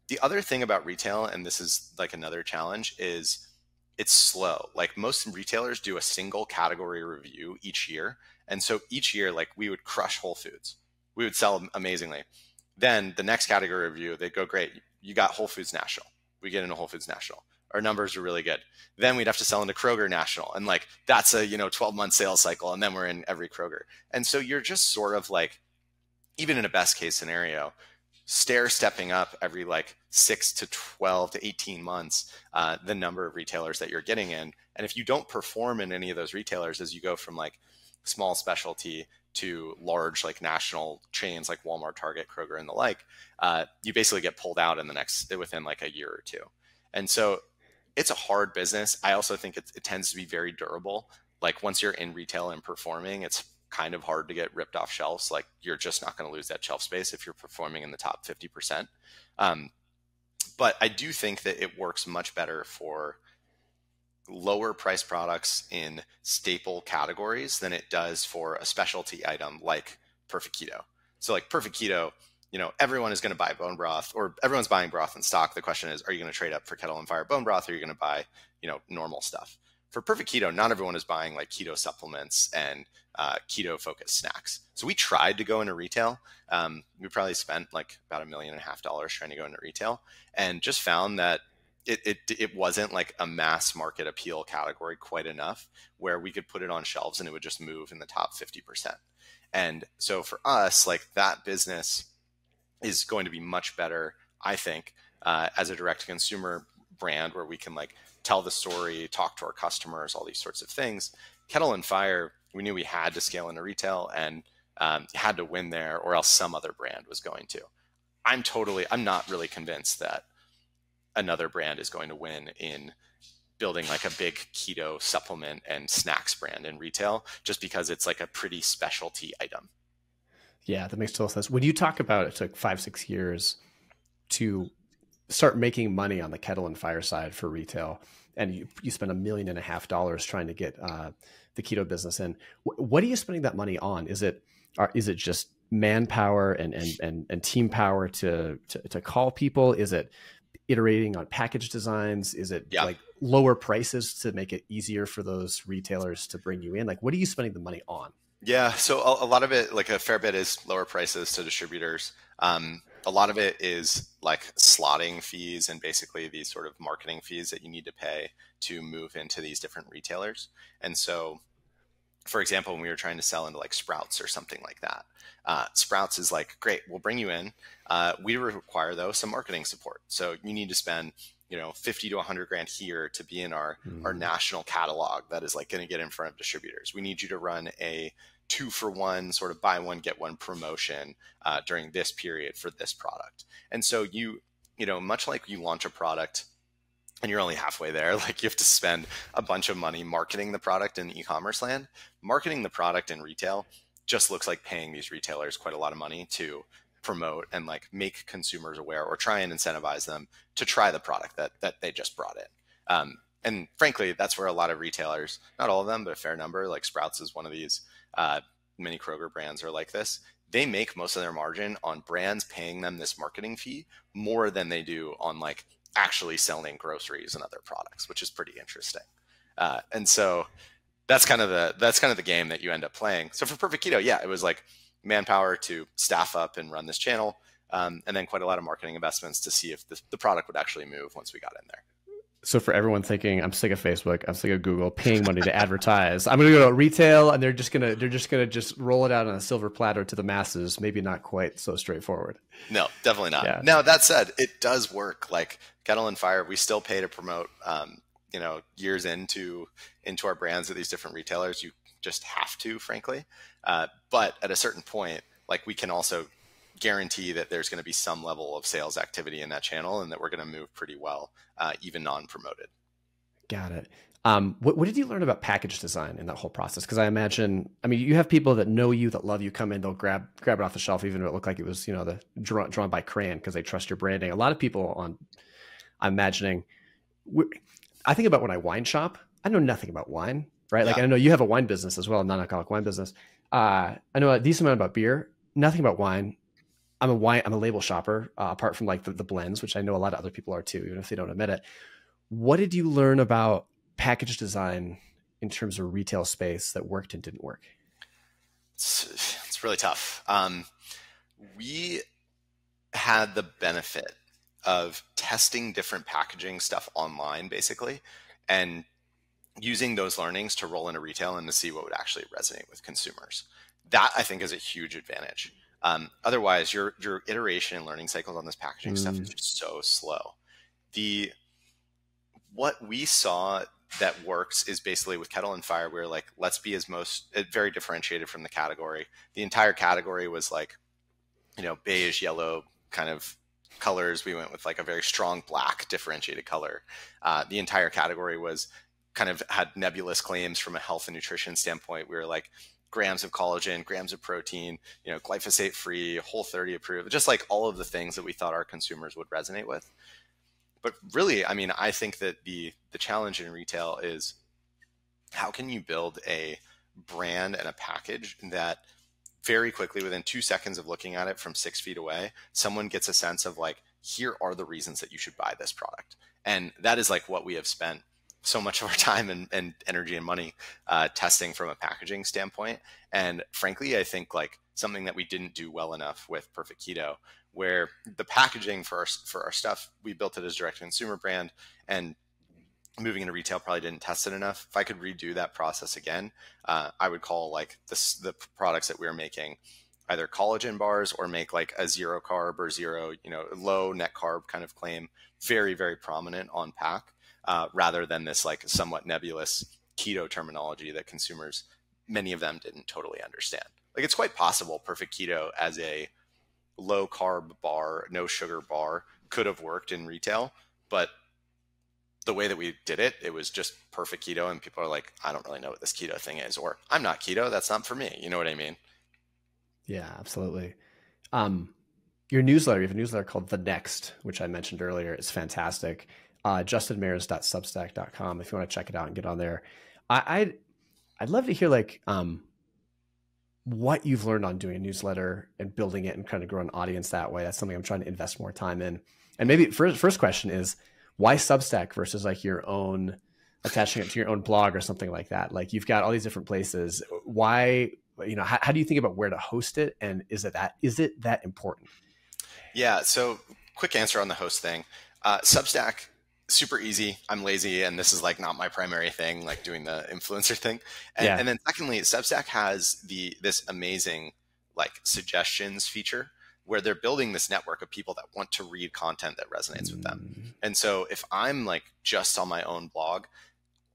A: The other thing about retail, and this is like another challenge, is it's slow. Like most retailers do a single category review each year. And so each year, like we would crush Whole Foods. We would sell amazingly. Then the next category review, they'd go, great, you got Whole Foods National. We get into Whole Foods National. Our numbers are really good. Then we'd have to sell into Kroger National. And like, that's a, 12-month sales cycle. And then we're in every Kroger. And so you're just sort of like, even in a best case scenario, stair stepping up every like 6 to 12 to 18 months, the number of retailers that you're getting in. And if you don't perform in any of those retailers, as you go from like small specialty to large like national chains like Walmart, Target, Kroger, and the like, you basically get pulled out within like a year or two. And so it's a hard business. I also think it tends to be very durable. Like once you're in retail and performing, it's kind of hard to get ripped off shelves. Like you're just not going to lose that shelf space if you're performing in the top 50%. But I do think that it works much better for lower price products in staple categories than it does for a specialty item like Perfect Keto. So like Perfect Keto, everyone is going to buy bone broth, or everyone's buying broth in stock. The question is, are you going to trade up for Kettle and Fire bone broth, or are you going to buy, normal stuff? For Perfect Keto, not everyone is buying like keto supplements and keto focused snacks. So we tried to go into retail. We probably spent like about $1.5 million trying to go into retail, and just found that it wasn't like a mass market appeal category quite enough where we could put it on shelves and it would just move in the top 50%. And so for us, like that business is going to be much better, I think, as a direct to consumer brand where we can like tell the story, talk to our customers, all these sorts of things. Kettle and Fire, we knew we had to scale into retail and had to win there, or else some other brand was going to. I'm not really convinced that another brand is going to win in building like a big keto supplement and snacks brand in retail, just because it's like a pretty specialty item.
B: Yeah, that makes total sense. When you talk about it took 5-6 years to start making money on the Kettle and Fire side for retail, and you spend $1.5 million trying to get the keto business in, what are you spending that money on? Is it just manpower and team power to call people? Is it iterating on package designs? Is it like lower prices to make it easier for those retailers to bring you in? Like, what are you spending the money on?
A: Yeah, so a lot of it, like a fair bit, is lower prices to distributors. A lot of it is like slotting fees and basically these sort of marketing fees that you need to pay to move into these different retailers. And so, for example, when we were trying to sell into like Sprouts or something like that, Sprouts is like, great, we'll bring you in. We require though some marketing support. So you need to spend 50 to 100 grand here to be in our national catalog that is like going to get in front of distributors. We need you to run a 2-for-1 sort of buy one, get one promotion during this period for this product. And so you much like you launch a product and you're only halfway there. Like you have to spend a bunch of money marketing the product in e-commerce land. Marketing the product in retail just looks like paying these retailers quite a lot of money to promote and like make consumers aware or try and incentivize them to try the product that they just brought in. And frankly, that's where a lot of retailers, not all of them, but a fair number, like Sprouts is one of these, many Kroger brands are like this. They make most of their margin on brands paying them this marketing fee more than they do on like actually selling groceries and other products, which is pretty interesting. And so that's kind of the game that you end up playing. So for Perfect Keto, yeah, it was like manpower to staff up and run this channel, and then quite a lot of marketing investments to see if the product would actually move once we got in there.
B: So for everyone thinking, I'm sick of Facebook, I'm sick of Google paying money to advertise, I'm going to go to retail and they're just going to roll it out on a silver platter to the masses. Maybe not quite so straightforward.
A: No, definitely not.
B: Yeah.
A: Now that said, it does work. Like Kettle Fire, we still pay to promote, years into our brands at these different retailers. You just have to, frankly. But at a certain point, like we can also guarantee that there's going to be some level of sales activity in that channel and that we're going to move pretty well, even non-promoted.
B: Got it. What did you learn about package design in that whole process? Because I mean, you have people that know you, that love you, come in, they'll grab it off the shelf, even if it looked like it was, the drawn by crayon because they trust your branding. A lot of people I'm imagining, I think about when I wine shop, I know nothing about wine, right? Like I know you have a wine business as well, a non-alcoholic wine business. I know a decent amount about beer, nothing about wine. I'm a label shopper, apart from like the blends, which I know a lot of other people are too, even if they don't admit it. What did you learn about package design in terms of retail space that worked and didn't work?
A: It's really tough. We had the benefit of testing different packaging stuff online, basically, and using those learnings to roll into retail and to see what would actually resonate with consumers. That I think is a huge advantage. Otherwise, your iteration and learning cycles on this packaging stuff is just so slow. What we saw that works is basically with Kettle and Fire, we were like, let's be very differentiated from the category. The entire category was like, beige, yellow kind of colors. We went with like a very strong black differentiated color. The entire category was kind of had nebulous claims from a health and nutrition standpoint. We were like, grams of collagen, grams of protein, glyphosate free, Whole30 approved, just like all of the things that we thought our consumers would resonate with. But really, I mean, I think that the challenge in retail is how can you build a brand and a package that very quickly, within 2 seconds of looking at it from 6 feet away, someone gets a sense of like, here are the reasons that you should buy this product. And that is like what we have spent so much of our time and energy and money testing from a packaging standpoint. And frankly, I think like something that we didn't do well enough with Perfect Keto, where the packaging for our stuff, we built it as a direct to consumer brand, and moving into retail probably didn't test it enough. If I could redo that process again, I would call like the products that we were making either collagen bars or make like a zero carb or zero, low net carb kind of claim, very, very prominent on pack. Rather than this like somewhat nebulous keto terminology that consumers, many of them didn't totally understand. Like it's quite possible Perfect Keto as a low carb bar, no sugar bar could have worked in retail, but the way that we did it, it was just Perfect Keto, and people are like, I don't really know what this keto thing is, or I'm not keto, that's not for me. You know what I mean?
B: Yeah, absolutely. Your newsletter, you have a newsletter called The Next, which I mentioned earlier. It's fantastic. justinmares.substack.com if you want to check it out and get on there. I'd love to hear like what you've learned on doing a newsletter and building it and kind of grow an audience that way. That's something I'm trying to invest more time in. And maybe first question is, why Substack versus like your own, attaching it to your own blog or something like that? Like you've got all these different places. Why, how do you think about where to host it? And is it that important? Yeah.
A: So quick answer on the host thing. Substack, super easy. I'm lazy, and this is like not my primary thing, like doing the influencer thing. And then secondly, Substack has this amazing like suggestions feature where they're building this network of people that want to read content that resonates with them. And so if I'm like just on my own blog,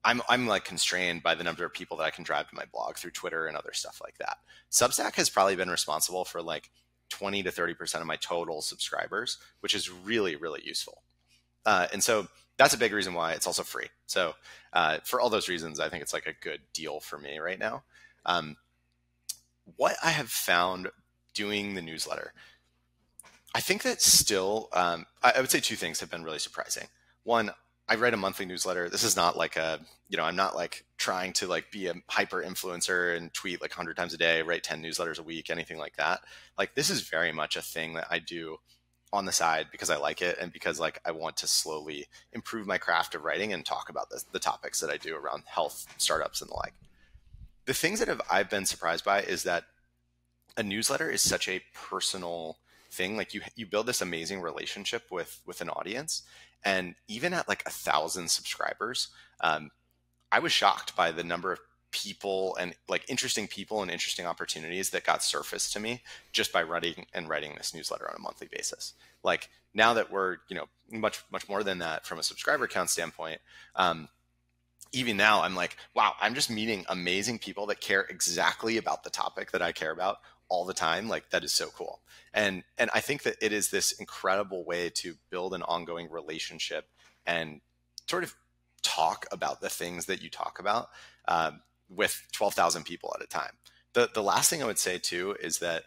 A: I'm like constrained by the number of people that I can drive to my blog through Twitter and other stuff like that. Substack has probably been responsible for like 20 to 30% of my total subscribers, which is really, really useful. And so that's a big reason why it's also free. So for all those reasons, I think it's like a good deal for me right now. What I have found doing the newsletter, I think that still, I would say two things have been really surprising. One, I write a monthly newsletter. This is not like I'm not like trying to like be a hyper influencer and tweet like 100 times a day, write 10 newsletters a week, anything like that. Like this is very much a thing that I do on the side because I like it and because like I want to slowly improve my craft of writing and talk about the topics that I do around health, startups, and the like. The things that I've been surprised by is that a newsletter is such a personal thing. Like you build this amazing relationship with an audience, and even at like 1,000 subscribers, I was shocked by the number of people and like interesting people and interesting opportunities that got surfaced to me just by writing this newsletter on a monthly basis. Like now that we're much more than that from a subscriber count standpoint, even now I'm like, wow, I'm just meeting amazing people that care exactly about the topic that I care about all the time. Like that is so cool. And I think that it is this incredible way to build an ongoing relationship and sort of talk about the things that you talk about with 12,000 people at a time. The last thing I would say too is that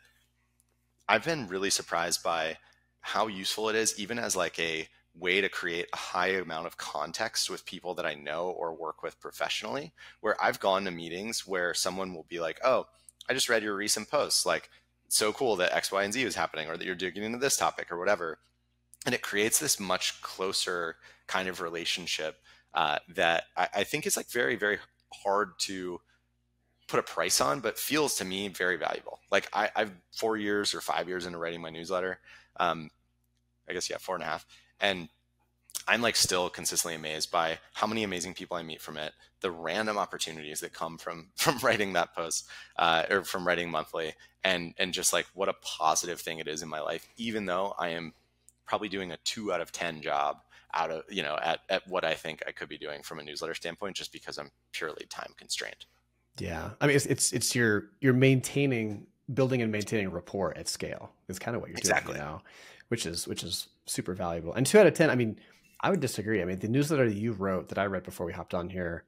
A: I've been really surprised by how useful it is, even as like a way to create a high amount of context with people that I know or work with professionally, where I've gone to meetings where someone will be like, oh, I just read your recent posts. Like, so cool that X, Y, and Z is happening, or that you're digging into this topic or whatever. And it creates this much closer kind of relationship that I think is like very, very hard to put a price on, but feels to me very valuable. Like I've 4 years or 5 years into writing my newsletter. I guess, yeah, 4.5. And I'm like still consistently amazed by how many amazing people I meet from it, the random opportunities that come from writing that post or from writing monthly, and just like what a positive thing it is in my life, even though I am probably doing a 2 out of 10 job out of, at what I think I could be doing from a newsletter standpoint, just because I'm purely time constrained.
B: Yeah. I mean, it's you're building and maintaining rapport at scale. It's kind of what you're doing now, which is super valuable. And 2 out of 10, I mean, I would disagree. I mean, the newsletter that you wrote that I read before we hopped on here,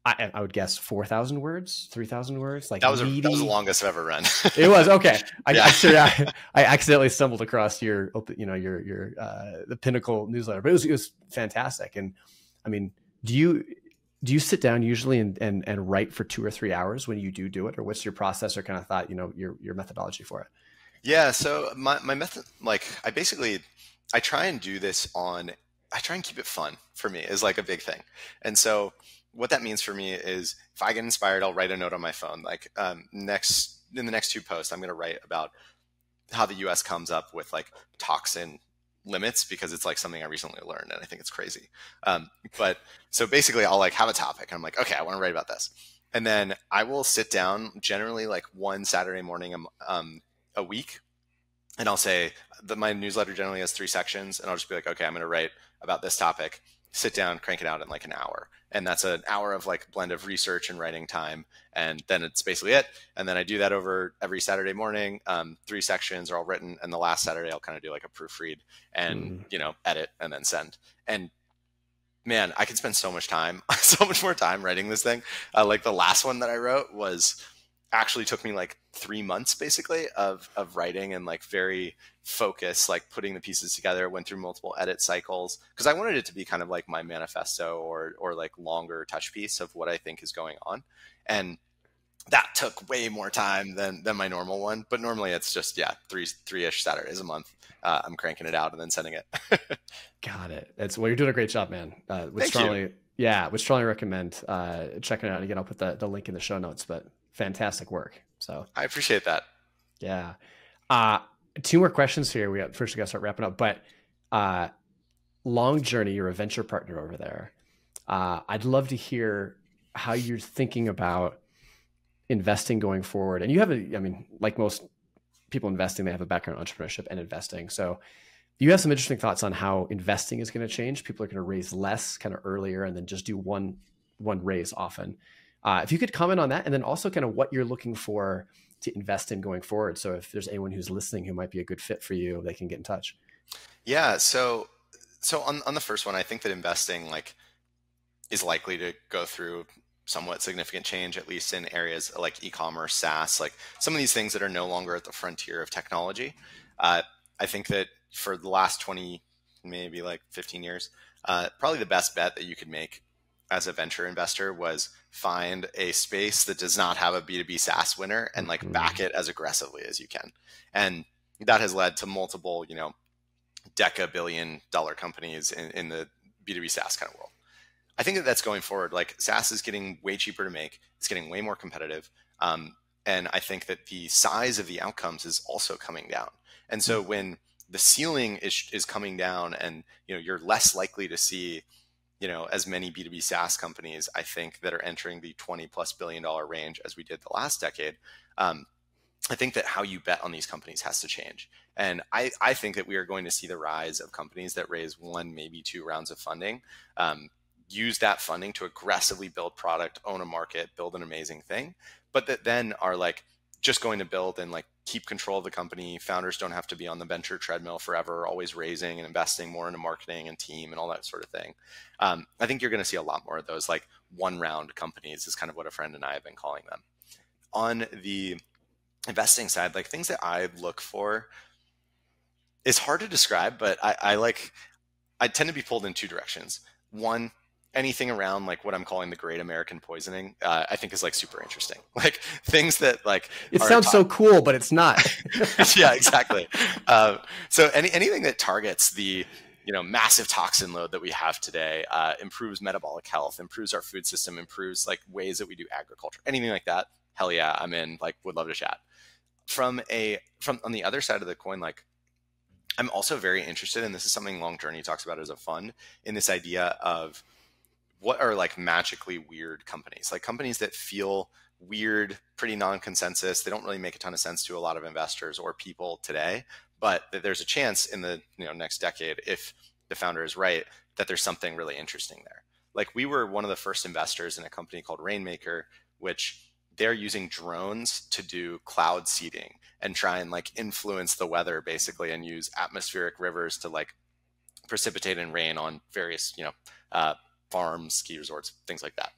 B: I would guess 4,000 words, 3,000 words. Like
A: that was the longest I've ever run.
B: It was okay. I accidentally stumbled across your the Pinnacle newsletter, but it was fantastic. And I mean, do you sit down usually and write for 2 or 3 hours when you do it, or what's your process or kind of thought, your methodology for it?
A: Yeah. So my method, like I try and do this I try and keep it fun for me is like a big thing. And so what that means for me is if I get inspired, I'll write a note on my phone. Like in the next 2 posts, I'm going to write about how the US comes up with like toxin limits, because it's like something I recently learned and I think it's crazy. But so basically I'll like have a topic and I'm like, okay, I want to write about this. And then I will sit down generally like one Saturday morning a week, and I'll say that my newsletter generally has 3 sections, and I'll just be like, okay, I'm going to write about this topic, sit down, crank it out in like an hour. And that's an hour of like blend of research and writing time. And then it's basically it. And then I do that over every Saturday morning. 3 sections are all written. And the last Saturday, I'll kind of do like a proofread and, edit and then send. And man, I could spend so much more time writing this thing. Like the last one that I wrote actually took me like 3 months basically of writing and like very focused, like putting the pieces together, went through multiple edit cycles because I wanted it to be kind of like my manifesto or like longer touch piece of what I think is going on. And that took way more time than my normal one. But normally it's just, three-ish Saturdays a month. I'm cranking it out and then sending it.
B: Got it. You're doing a great job, man. Would strongly recommend checking it out. Again, I'll put the link in the show notes, but fantastic work. So I
A: appreciate that.
B: Yeah. 2 more questions here. We got to start wrapping up, but Long Journey, you're a venture partner over there. I'd love to hear how you're thinking about investing going forward. And you have like most people investing, they have a background in entrepreneurship and investing. So you have some interesting thoughts on how investing is going to change. People are going to raise less kind of earlier and then just do one raise often. If you could comment on that, and then also kind of what you're looking for to invest in going forward. So if there's anyone who's listening who might be a good fit for you, they can get in touch.
A: Yeah. So So on the first one, I think that investing like is likely to go through somewhat significant change, at least in areas like e-commerce, SaaS, like some of these things that are no longer at the frontier of technology. Uh, I think that for the last 20, maybe like 15 years, probably the best bet that you could make as a venture investor was find a space that does not have a B2B SaaS winner and like back it as aggressively as you can. And that has led to multiple, deca-billion-dollar companies in the B2B SaaS kind of world. I think that that's going forward. Like SaaS is getting way cheaper to make. It's getting way more competitive. And I think that the size of the outcomes is also coming down. And so when the ceiling is coming down and, you're less likely to see, as many B2B SaaS companies, I think, that are entering the $20+ billion range as we did the last decade. I think that how you bet on these companies has to change. And I think that we are going to see the rise of companies that raise one, maybe two rounds of funding, use that funding to aggressively build product, own a market, build an amazing thing, but that then are like just going to build and like keep control of the company. Founders don't have to be on the venture treadmill forever, always raising and investing more into marketing and team and all that sort of thing. I think you're going to see a lot more of those like one round companies is kind of what a friend and I have been calling them. On the investing side, like things that I look for is hard to describe, but I tend to be pulled in two directions. One, anything around like what I'm calling the great American poisoning, I think is like super interesting. Like things that like
B: it sounds so cool, but it's not.
A: Yeah, exactly. So anything that targets the massive toxin load that we have today, improves metabolic health, improves our food system, improves like ways that we do agriculture, anything like that. Hell yeah, I'm in. Like, would love to chat. From on the other side of the coin, like I'm also very interested, and this is something Long Journey talks about as a fund, in this idea of what are like magically weird companies, like companies that feel weird, pretty non-consensus. They don't really make a ton of sense to a lot of investors or people today, but that there's a chance in the next decade, if the founder is right, that there's something really interesting there. Like we were one of the first investors in a company called Rainmaker, which they're using drones to do cloud seeding and try and like influence the weather basically, and use atmospheric rivers to like precipitate and rain on various, farms, ski resorts, things like that.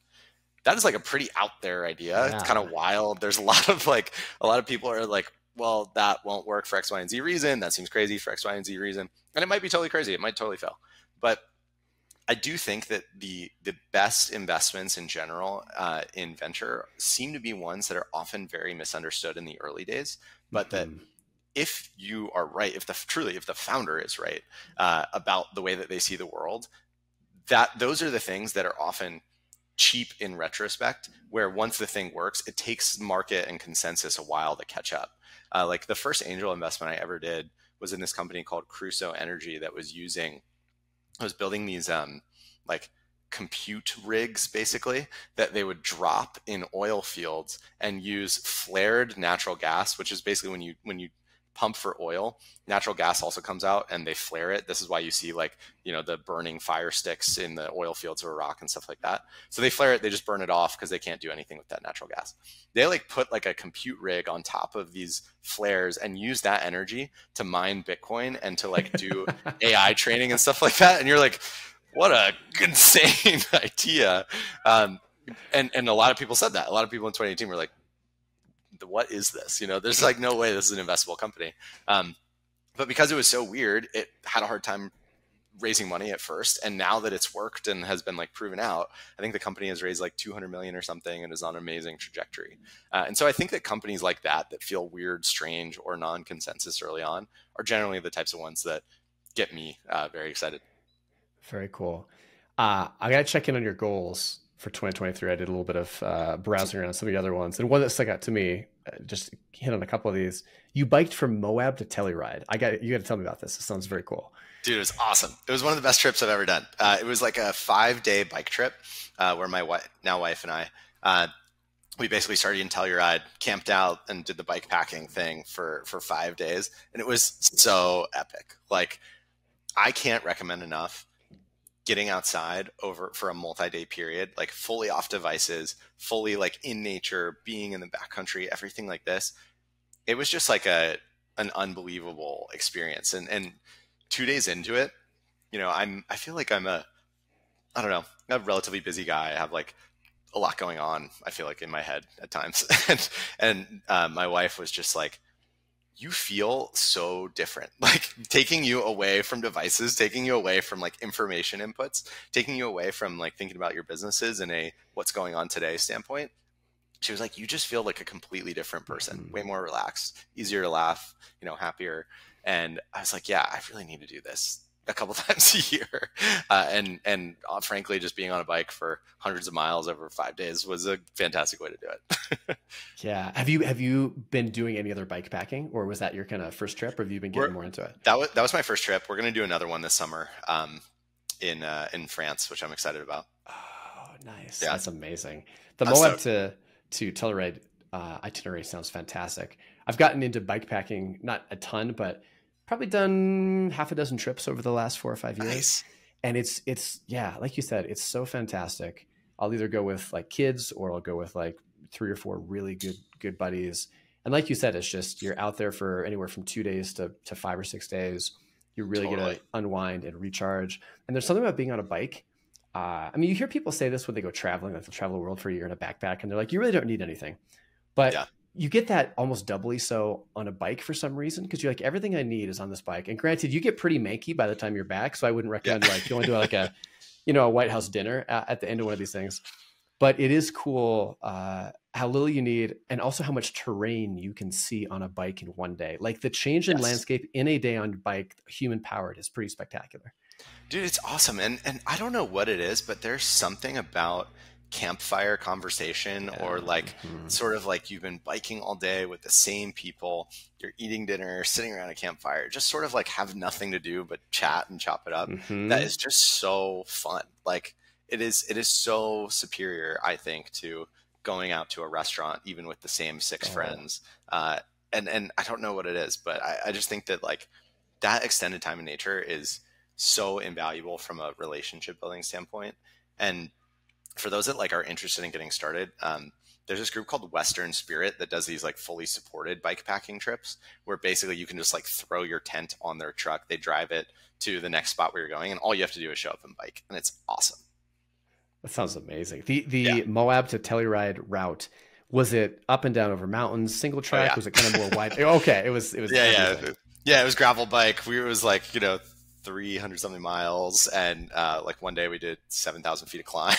A: That is like a pretty out there idea. Yeah. It's kind of wild. There's a lot of people are like, well, that won't work for X, Y, and Z reason. That seems crazy for X, Y, and Z reason. And it might be totally crazy. It might totally fail. But I do think that the best investments in general in venture seem to be ones that are often very misunderstood in the early days, but that if you are right, if the founder is right about the way that they see the world, that those are the things that are often cheap in retrospect, where once the thing works, it takes market and consensus a while to catch up. Like the first angel investment I ever did was in this company called Crusoe Energy that was building these like compute rigs basically that they would drop in oil fields and use flared natural gas, which is basically when you pump for oil, natural gas also comes out and they flare it. This is why you see like, the burning fire sticks in the oil fields of Iraq and stuff like that. So they flare it, they just burn it off because they can't do anything with that natural gas. They like put like a compute rig on top of these flares and use that energy to mine Bitcoin and to like do AI training and stuff like that. And you're like, what a insane idea. And a lot of people said that. A lot of people in 2018 were like, what is this? There's like no way this is an investable company. But because it was so weird, it had a hard time raising money at first. And now that it's worked and has been like proven out, I think the company has raised like 200 million or something and is on an amazing trajectory. And so I think that companies like that feel weird, strange, or non-consensus early on are generally the types of ones that get me very excited.
B: Very cool. I got to check in on your goals for 2023. I did a little bit of browsing around some of the other ones. And one that stuck out to me, just hit on a couple of these. You biked from Moab to Telluride. You got to tell me about this. It sounds very cool.
A: Dude, it was awesome. It was one of the best trips I've ever done. It was like a 5-day bike trip where my wife and I, we basically started in Telluride, camped out, and did the bikepacking thing for 5 days. And it was so epic. Like, I can't recommend enough getting outside for a multi-day period, like fully off devices, fully like in nature, being in the backcountry, everything like this. It was just like an unbelievable experience. And 2 days into it, I feel like I don't know, I'm a relatively busy guy. I have like a lot going on, I feel like, in my head at times. And my wife was just like, you feel so different, like taking you away from devices, taking you away from like information inputs, taking you away from like thinking about your businesses in a what's going on today standpoint. She was like, you just feel like a completely different person, way more relaxed, easier to laugh, happier. And I was like, yeah, I really need to do this a couple times a year. And frankly, just being on a bike for hundreds of miles over 5 days was a fantastic way to do it.
B: Yeah. Have you been doing any other bike packing, or was that your kind of first trip, or have you been getting more into it?
A: That was my first trip. We're going to do another one this summer in France, which I'm excited about.
B: Oh, nice.
A: Yeah.
B: That's amazing. The Moab to Telluride itinerary sounds fantastic. I've gotten into bike packing, not a ton, but probably done half a dozen trips over the last 4 or 5 years.
A: Nice.
B: And it's yeah, like you said, it's so fantastic. I'll either go with like kids, or I'll go with like 3 or 4 really good buddies. And like you said, it's just, you're out there for anywhere from 2 days to 5 or 6 days. You're really going to unwind and recharge. And there's something about being on a bike. I mean, you hear people say this when they go traveling, like they'll travel the world for a year in a backpack, and they're like, you really don't need anything. But you get that almost doubly so on a bike for some reason, because you're like, everything I need is on this bike. And granted, you get pretty manky by the time you're back. So I wouldn't recommend like you want to do like a White House dinner at the end of one of these things. But it is cool how little you need, and also how much terrain you can see on a bike in one day. Like the change in landscape in a day on a bike, human powered, is pretty spectacular.
A: Dude, it's awesome. And I don't know what it is, but there's something about campfire conversation, or like sort of like you've been biking all day with the same people, you're eating dinner, sitting around a campfire, just sort of like have nothing to do but chat and chop it up. That is just so fun. Like it is so superior, I think, to going out to a restaurant, even with the same 6 friends. And I don't know what it is, but I just think that like that extended time in nature is so invaluable from a relationship building standpoint. And for those that like are interested in getting started, there's this group called Western Spirit that does these like fully supported bikepacking trips, where basically you can just like throw your tent on their truck. They drive it to the next spot where you're going, and all you have to do is show up and bike. And it's awesome.
B: That sounds amazing. The Moab to Telluride route, was it up and down over mountains, single track? Was it kind of more wide? Okay. It was.
A: Yeah. It was gravel bike. It was like, 300 something miles. And like one day we did 7,000 feet of climb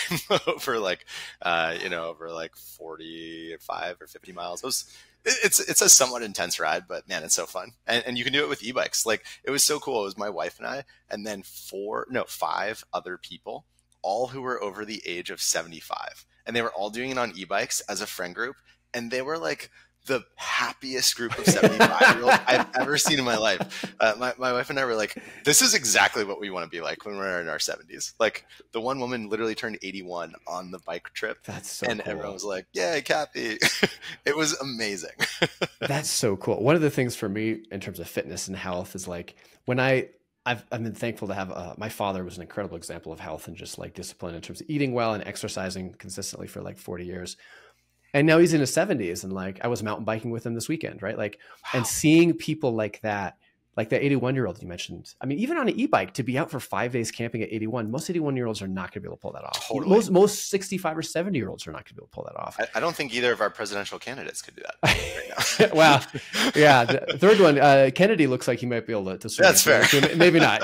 A: over like, over like 45 or 50 miles. It's a somewhat intense ride, but man, it's so fun. And you can do it with e-bikes. Like it was so cool. It was my wife and I, and then 5 other people, all who were over the age of 75. And they were all doing it on e-bikes as a friend group. And they were like the happiest group of 75-year-olds I've ever seen in my life. My wife and I were like, this is exactly what we want to be like when we're in our 70s. Like the one woman literally turned 81 on the bike trip.
B: That's so
A: cool. Everyone was like, yay, Cappy. It was amazing.
B: That's so cool. One of the things for me in terms of fitness and health is like when I've been thankful to have my father was an incredible example of health and just like discipline in terms of eating well and exercising consistently for like 40 years. And now he's in his 70s, and like I was mountain biking with him this weekend, right? Like, and seeing people like that 81-year-old you mentioned. I mean, even on an e-bike, to be out for 5 days camping at 81, most 81-year-olds are not going to be able to pull that off.
A: Totally.
B: Most 65 or 70-year-olds are not going to be able to pull that off.
A: I don't think either of our presidential candidates could do that right now.
B: Well, yeah. The third one, Kennedy looks like he might be able to swing.
A: That's fair.
B: Maybe not,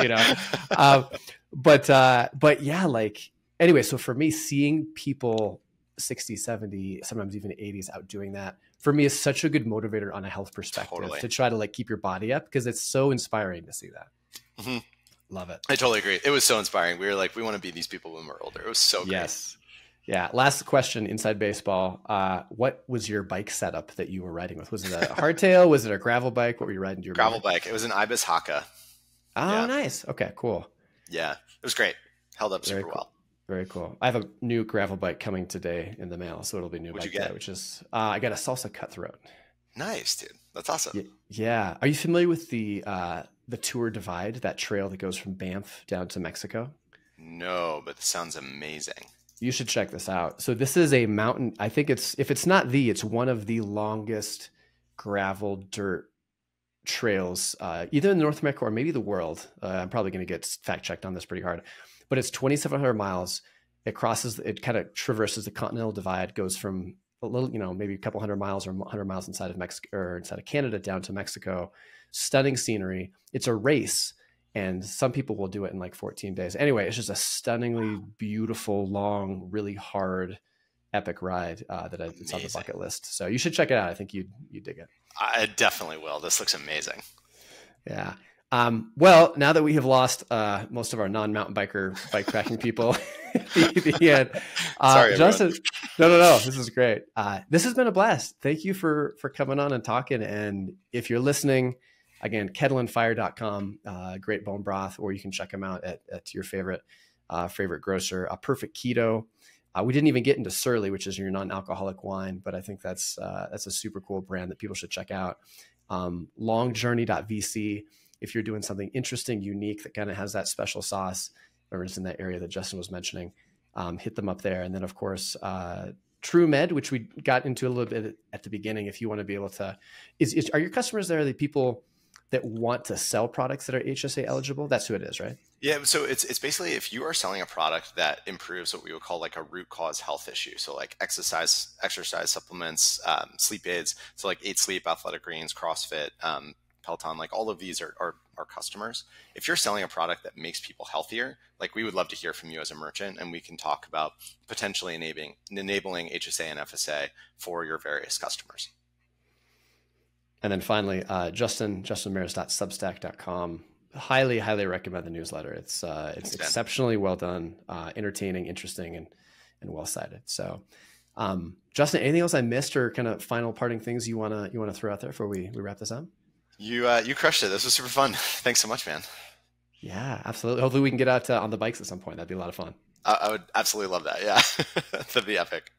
B: but yeah, like, anyway, so for me, seeing people 60, 70, sometimes even 80s out doing that, for me is such a good motivator on a health perspective to try to like keep your body up, because it's so inspiring to see that. Love it.
A: I totally agree. It was so inspiring. We were like, we want to be these people when we're older. It was so great.
B: Yes. Yeah. Last question, inside baseball. What was your bike setup that you were riding with? Was it a hardtail? Was it a gravel bike? What were you riding to your
A: gravel bike? It was an Ibis Haka.
B: Oh, nice. Okay, cool.
A: Yeah, it was great. Held up super well.
B: Very cool. I have a new gravel bike coming today in the mail, so it'll be new.
A: What'd you get?
B: Which is I got a Salsa Cutthroat.
A: Nice, dude. That's awesome.
B: Yeah. Are you familiar with the Tour Divide, that trail that goes from Banff down to Mexico?
A: No, but it sounds amazing.
B: You should check this out. So this is a mountain. I think it's one of the longest gravel dirt trails, either in North America or maybe the world. I'm probably going to get fact checked on this pretty hard, but it's 2,700 miles. It kind of traverses the continental divide, goes from a little, maybe a couple hundred miles or 100 miles inside of Mexico or inside of Canada down to Mexico. Stunning scenery. It's a race, and some people will do it in like 14 days. Anyway, it's just a stunningly beautiful, long, really hard, epic ride it's on the bucket list. So you should check it out. I think you dig it.
A: I definitely will. This looks amazing.
B: Yeah. Well, now that we have lost most of our non-mountain bikepacking people at the end,
A: Sorry,
B: Justin, no, this is great. This has been a blast. Thank you for coming on and talking. And if you're listening, again, kettleandfire.com, great bone broth, or you can check them out at your favorite grocer. Perfect Keto. We didn't even get into Surly, which is your non-alcoholic wine, but I think that's a super cool brand that people should check out. Longjourney.vc. If you're doing something interesting, unique, that kind of has that special sauce, or is in that area that Justin was mentioning, hit them up there. And then, of course, TrueMed, which we got into a little bit at the beginning. If you want to be able to, are your customers there the people that want to sell products that are HSA eligible? That's who it is, right?
A: Yeah. So it's basically if you are selling a product that improves what we would call like a root cause health issue. So like exercise supplements, sleep aids. So like 8 Sleep, Athletic Greens, CrossFit, Peloton, like all of these are customers. If you're selling a product that makes people healthier, like we would love to hear from you as a merchant, and we can talk about potentially enabling HSA and FSA for your various customers.
B: And then finally, justinmaris.substack.com. Highly recommend the newsletter. It's Thanks, exceptionally well done, entertaining, interesting, and well cited. So, Justin, anything else I missed, or kind of final parting things you wanna throw out there before we wrap this up?
A: You crushed it. This was super fun. Thanks so much, man.
B: Yeah, absolutely. Hopefully we can get out on the bikes at some point. That'd be a lot of fun.
A: I would absolutely love that. Yeah, that'd be epic.